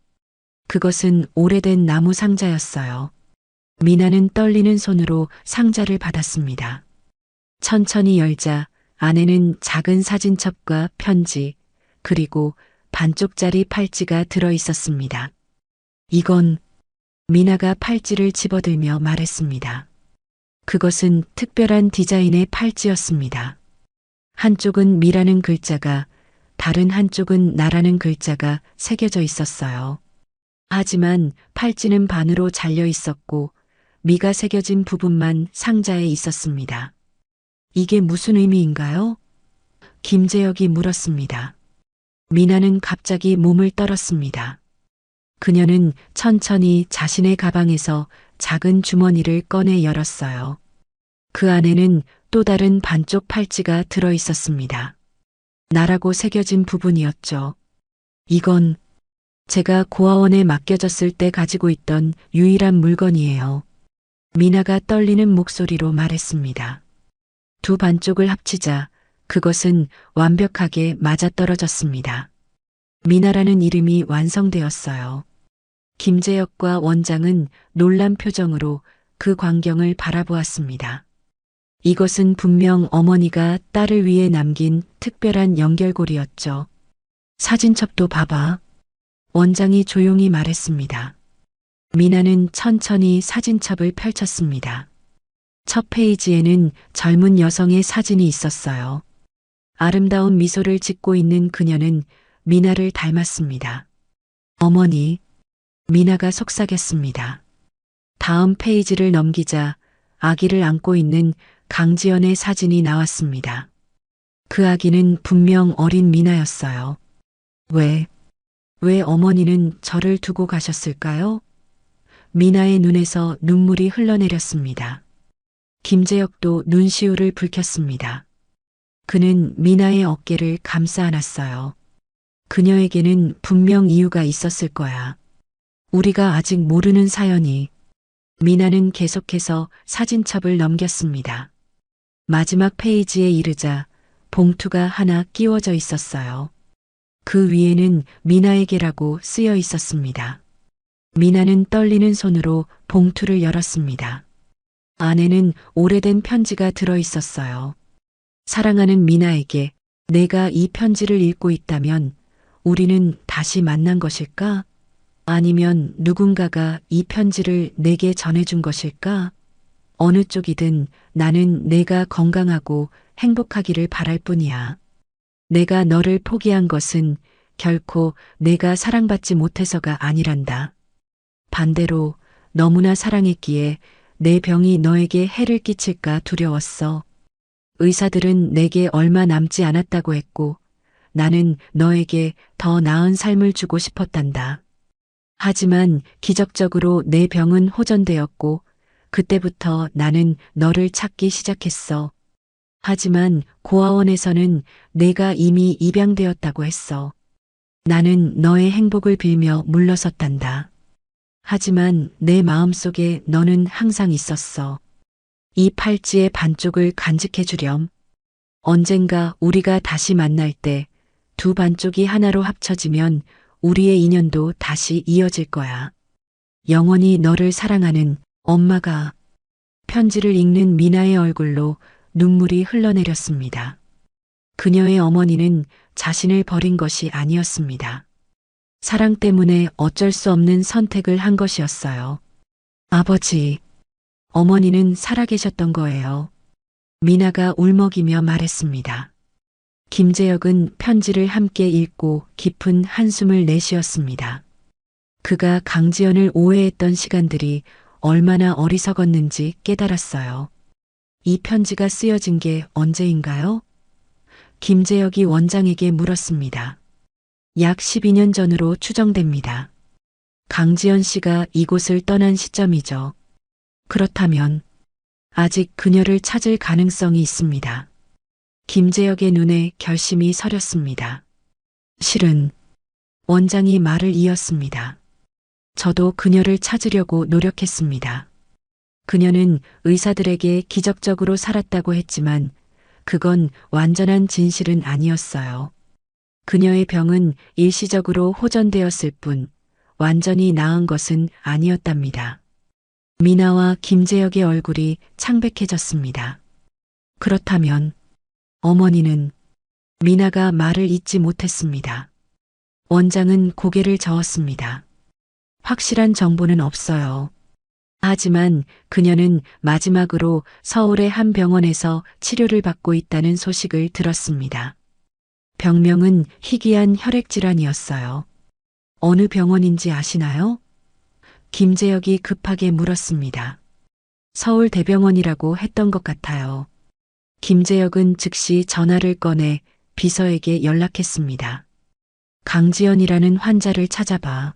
그것은 오래된 나무 상자였어요. 미나는 떨리는 손으로 상자를 받았습니다. 천천히 열자 안에는 작은 사진첩과 편지, 그리고 반쪽짜리 팔찌가 들어 있었습니다. 이건 미나가 팔찌를 집어들며 말했습니다. 그것은 특별한 디자인의 팔찌였습니다. 한쪽은 미라는 글자가, 다른 한쪽은 나라는 글자가 새겨져 있었어요. 하지만 팔찌는 반으로 잘려 있었고 미가 새겨진 부분만 상자에 있었습니다. 이게 무슨 의미인가요? 김재혁이 물었습니다. 미나는 갑자기 몸을 떨었습니다. 그녀는 천천히 자신의 가방에서 작은 주머니를 꺼내 열었어요. 그 안에는 또 다른 반쪽 팔찌가 들어 있었습니다. 나라고 새겨진 부분이었죠. 이건 제가 고아원에 맡겨졌을 때 가지고 있던 유일한 물건이에요. 미나가 떨리는 목소리로 말했습니다. 두 반쪽을 합치자 그것은 완벽하게 맞아떨어졌습니다. 미나라는 이름이 완성되었어요. 김재혁과 원장은 놀란 표정으로 그 광경을 바라보았습니다. 이것은 분명 어머니가 딸을 위해 남긴 특별한 연결고리였죠. 사진첩도 봐봐. 원장이 조용히 말했습니다. 미나는 천천히 사진첩을 펼쳤습니다. 첫 페이지에는 젊은 여성의 사진이 있었어요. 아름다운 미소를 짓고 있는 그녀는 미나를 닮았습니다. 어머니, 미나가 속삭였습니다. 다음 페이지를 넘기자 아기를 안고 있는 강지연의 사진이 나왔습니다. 그 아기는 분명 어린 미나였어요. 왜 어머니는 저를 두고 가셨을까요? 미나의 눈에서 눈물이 흘러내렸습니다. 김재혁도 눈시울을 붉혔습니다. 그는 미나의 어깨를 감싸 안았어요. 그녀에게는 분명 이유가 있었을 거야. 우리가 아직 모르는 사연이. 미나는 계속해서 사진첩을 넘겼습니다. 마지막 페이지에 이르자 봉투가 하나 끼워져 있었어요. 그 위에는 미나에게라고 쓰여 있었습니다. 미나는 떨리는 손으로 봉투를 열었습니다. 안에는 오래된 편지가 들어 있었어요. 사랑하는 미나에게, 내가 이 편지를 읽고 있다면 우리는 다시 만난 것일까? 아니면 누군가가 이 편지를 내게 전해준 것일까? 어느 쪽이든 나는 내가 건강하고 행복하기를 바랄 뿐이야. 내가 너를 포기한 것은 결코 내가 사랑받지 못해서가 아니란다. 반대로 너무나 사랑했기에 내 병이 너에게 해를 끼칠까 두려웠어. 의사들은 내게 얼마 남지 않았다고 했고 나는 너에게 더 나은 삶을 주고 싶었단다. 하지만 기적적으로 내 병은 호전되었고 그때부터 나는 너를 찾기 시작했어. 하지만 고아원에서는 내가 이미 입양되었다고 했어. 나는 너의 행복을 빌며 물러섰단다. 하지만 내 마음속에 너는 항상 있었어. 이 팔찌의 반쪽을 간직해 주렴. 언젠가 우리가 다시 만날 때 두 반쪽이 하나로 합쳐지면 우리의 인연도 다시 이어질 거야. 영원히 너를 사랑하는 엄마가. 편지를 읽는 미나의 얼굴로 눈물이 흘러내렸습니다. 그녀의 어머니는 자신을 버린 것이 아니었습니다. 사랑 때문에 어쩔 수 없는 선택을 한 것이었어요. 아버지, 어머니는 살아계셨던 거예요. 미나가 울먹이며 말했습니다. 김재혁은 편지를 함께 읽고 깊은 한숨을 내쉬었습니다. 그가 강지연을 오해했던 시간들이 얼마나 어리석었는지 깨달았어요. 이 편지가 쓰여진 게 언제인가요? 김재혁이 원장에게 물었습니다. 약 12년 전으로 추정됩니다. 강지연 씨가 이곳을 떠난 시점이죠. 그렇다면 아직 그녀를 찾을 가능성이 있습니다. 김재혁의 눈에 결심이 서렸습니다. 실은 원장이 말을 이었습니다. 저도 그녀를 찾으려고 노력했습니다. 그녀는 의사들에게 기적적으로 살았다고 했지만 그건 완전한 진실은 아니었어요. 그녀의 병은 일시적으로 호전되었을 뿐 완전히 나은 것은 아니었답니다. 미나와 김재혁의 얼굴이 창백해졌습니다. 그렇다면 어머니는 미나가 말을 잇지 못했습니다. 원장은 고개를 저었습니다. 확실한 정보는 없어요. 하지만 그녀는 마지막으로 서울의 한 병원에서 치료를 받고 있다는 소식을 들었습니다. 병명은 희귀한 혈액질환이었어요. 어느 병원인지 아시나요? 김재혁이 급하게 물었습니다. 서울대병원이라고 했던 것 같아요. 김재혁은 즉시 전화를 꺼내 비서에게 연락했습니다. 강지연이라는 환자를 찾아봐.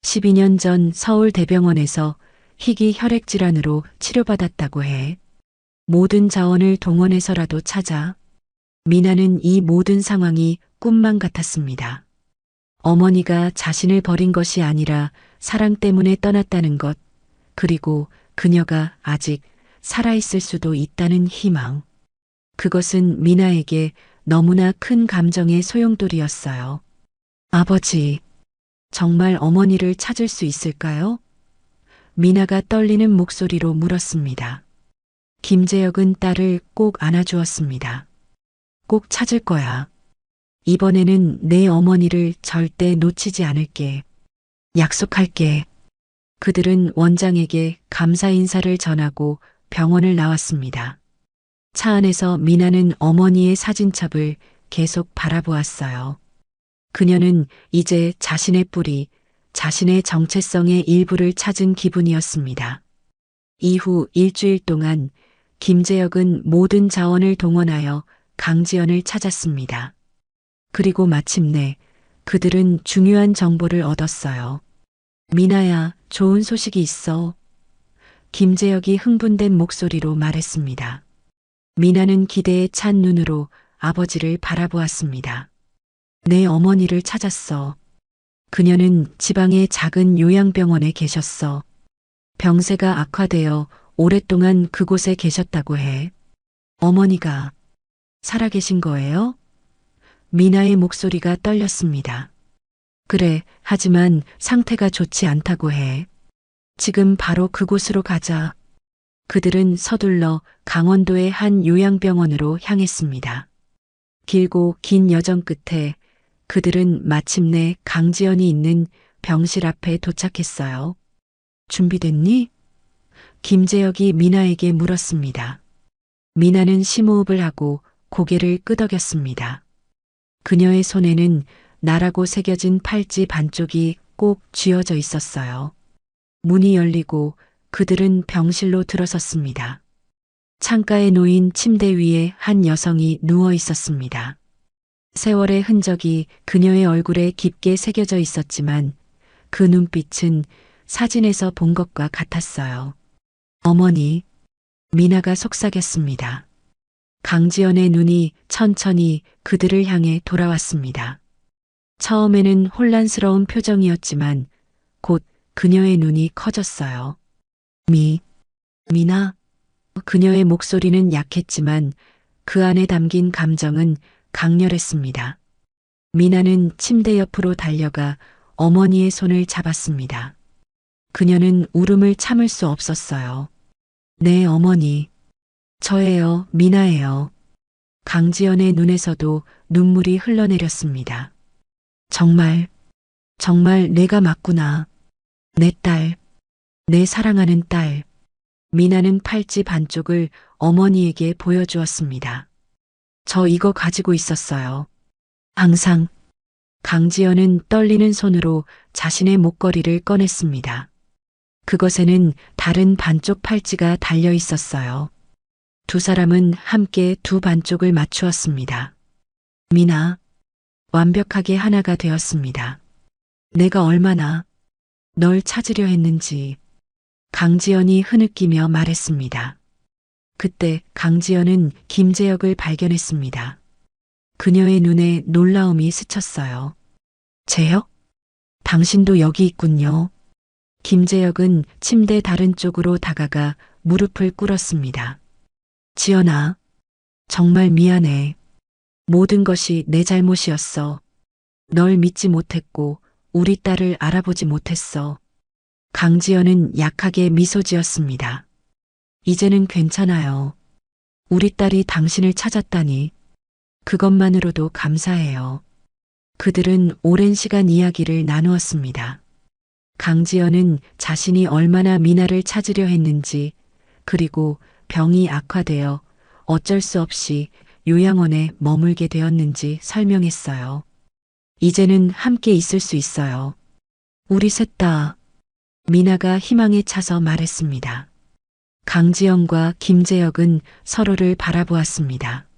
12년 전 서울대병원에서 희귀 혈액질환으로 치료받았다고 해. 모든 자원을 동원해서라도 찾아. 미나는 이 모든 상황이 꿈만 같았습니다. 어머니가 자신을 버린 것이 아니라 사랑 때문에 떠났다는 것, 그리고 그녀가 아직 살아있을 수도 있다는 희망. 그것은 미나에게 너무나 큰 감정의 소용돌이였어요. 아버지, 정말 어머니를 찾을 수 있을까요? 미나가 떨리는 목소리로 물었습니다. 김재혁은 딸을 꼭 안아주었습니다. 꼭 찾을 거야. 이번에는 내 어머니를 절대 놓치지 않을게. 약속할게. 그들은 원장에게 감사 인사를 전하고 병원을 나왔습니다. 차 안에서 미나는 어머니의 사진첩을 계속 바라보았어요. 그녀는 이제 자신의 뿌리, 자신의 정체성의 일부를 찾은 기분이었습니다. 이후 일주일 동안 김재혁은 모든 자원을 동원하여 강지연을 찾았습니다. 그리고 마침내 그들은 중요한 정보를 얻었어요. 미나야, 좋은 소식이 있어. 김재혁이 흥분된 목소리로 말했습니다. 미나는 기대에 찬 눈으로 아버지를 바라보았습니다. 내 어머니를 찾았어. 그녀는 지방의 작은 요양병원에 계셨어. 병세가 악화되어 오랫동안 그곳에 계셨다고 해. 어머니가 살아계신 거예요? 미나의 목소리가 떨렸습니다. 그래, 하지만 상태가 좋지 않다고 해. 지금 바로 그곳으로 가자. 그들은 서둘러 강원도의 한 요양병원으로 향했습니다. 길고 긴 여정 끝에 그들은 마침내 강지연이 있는 병실 앞에 도착했어요. 준비됐니? 김재혁이 미나에게 물었습니다. 미나는 심호흡을 하고 고개를 끄덕였습니다. 그녀의 손에는 나라고 새겨진 팔찌 반쪽이 꼭 쥐어져 있었어요. 문이 열리고 그들은 병실로 들어섰습니다. 창가에 놓인 침대 위에 한 여성이 누워 있었습니다. 세월의 흔적이 그녀의 얼굴에 깊게 새겨져 있었지만 그 눈빛은 사진에서 본 것과 같았어요. 어머니, 미나가 속삭였습니다. 강지연의 눈이 천천히 그들을 향해 돌아왔습니다. 처음에는 혼란스러운 표정이었지만 곧 그녀의 눈이 커졌어요. 미나? 그녀의 목소리는 약했지만 그 안에 담긴 감정은 강렬했습니다. 미나는 침대 옆으로 달려가 어머니의 손을 잡았습니다. 그녀는 울음을 참을 수 없었어요. 네, 어머니. 저예요, 미나예요. 강지연의 눈에서도 눈물이 흘러내렸습니다. 정말 내가 맞구나. 내 딸, 내 사랑하는 딸. 미나는 팔찌 반쪽을 어머니에게 보여주었습니다. 저 이거 가지고 있었어요. 항상. 강지연은 떨리는 손으로 자신의 목걸이를 꺼냈습니다. 그것에는 다른 반쪽 팔찌가 달려 있었어요. 두 사람은 함께 두 반쪽을 맞추었습니다. 미나, 완벽하게 하나가 되었습니다. 내가 얼마나 널 찾으려 했는지 강지연이 흐느끼며 말했습니다. 그때 강지연은 김재혁을 발견했습니다. 그녀의 눈에 놀라움이 스쳤어요. 재혁? 당신도 여기 있군요. 김재혁은 침대 다른 쪽으로 다가가 무릎을 꿇었습니다. 지연아, 정말 미안해. 모든 것이 내 잘못이었어. 널 믿지 못했고 우리 딸을 알아보지 못했어. 강지연은 약하게 미소 지었습니다. 이제는 괜찮아요. 우리 딸이 당신을 찾았다니. 그것만으로도 감사해요. 그들은 오랜 시간 이야기를 나누었습니다. 강지연은 자신이 얼마나 미나를 찾으려 했는지, 그리고 병이 악화되어 어쩔 수 없이 요양원에 머물게 되었는지 설명했어요. 이제는 함께 있을 수 있어요. 우리 셋 다. 미나가 희망에 차서 말했습니다. 강지연과 김재혁은 서로를 바라보았습니다.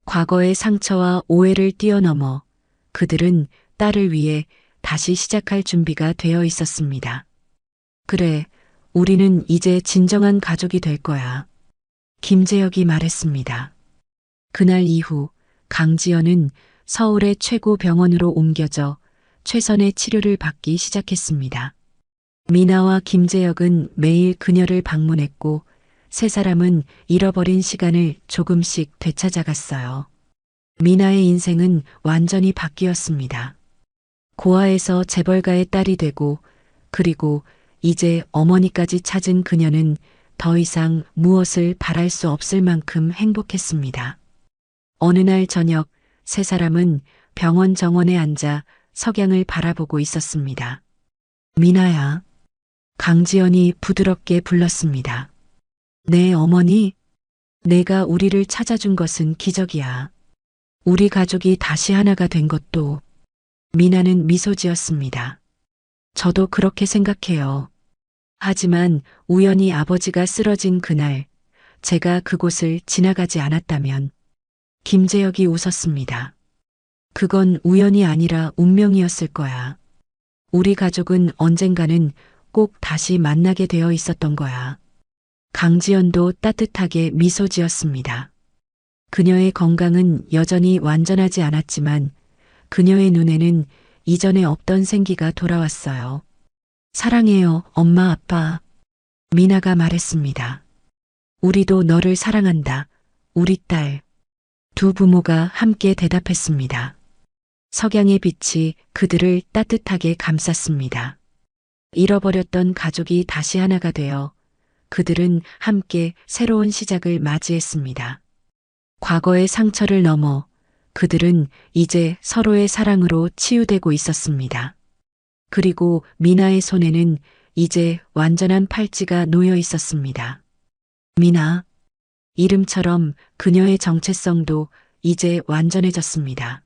과거의 상처와 오해를 뛰어넘어 그들은 딸을 위해 다시 시작할 준비가 되어 있었습니다. 그래, 우리는 이제 진정한 가족이 될 거야. 김재혁이 말했습니다. 그날 이후 강지연은 서울의 최고 병원으로 옮겨져 최선의 치료를 받기 시작했습니다. 미나와 김재혁은 매일 그녀를 방문했고 세 사람은 잃어버린 시간을 조금씩 되찾아갔어요. 미나의 인생은 완전히 바뀌었습니다. 고아에서 재벌가의 딸이 되고 그리고 이제 어머니까지 찾은 그녀는 더 이상 무엇을 바랄 수 없을 만큼 행복했습니다. 어느 날 저녁 세 사람은 병원 정원에 앉아 석양을 바라보고 있었습니다. 미나야. 강지연이 부드럽게 불렀습니다. 내 어머니, 내가 우리를 찾아준 것은 기적이야. 우리 가족이 다시 하나가 된 것도. 미나는 미소 지었습니다. 저도 그렇게 생각해요. 하지만 우연히 아버지가 쓰러진 그날, 제가 그곳을 지나가지 않았다면. 김재혁이 웃었습니다. 그건 우연이 아니라 운명이었을 거야. 우리 가족은 언젠가는 꼭 다시 만나게 되어 있었던 거야. 강지연도 따뜻하게 미소 지었습니다. 그녀의 건강은 여전히 완전하지 않았지만 그녀의 눈에는 이전에 없던 생기가 돌아왔어요. 사랑해요, 엄마, 아빠. 미나가 말했습니다. 우리도 너를 사랑한다, 우리 딸. 두 부모가 함께 대답했습니다. 석양의 빛이 그들을 따뜻하게 감쌌습니다. 잃어버렸던 가족이 다시 하나가 되어 그들은 함께 새로운 시작을 맞이했습니다. 과거의 상처를 넘어 그들은 이제 서로의 사랑으로 치유되고 있었습니다. 그리고 미나의 손에는 이제 완전한 팔찌가 놓여 있었습니다. 미나, 이름처럼 그녀의 정체성도 이제 완전해졌습니다.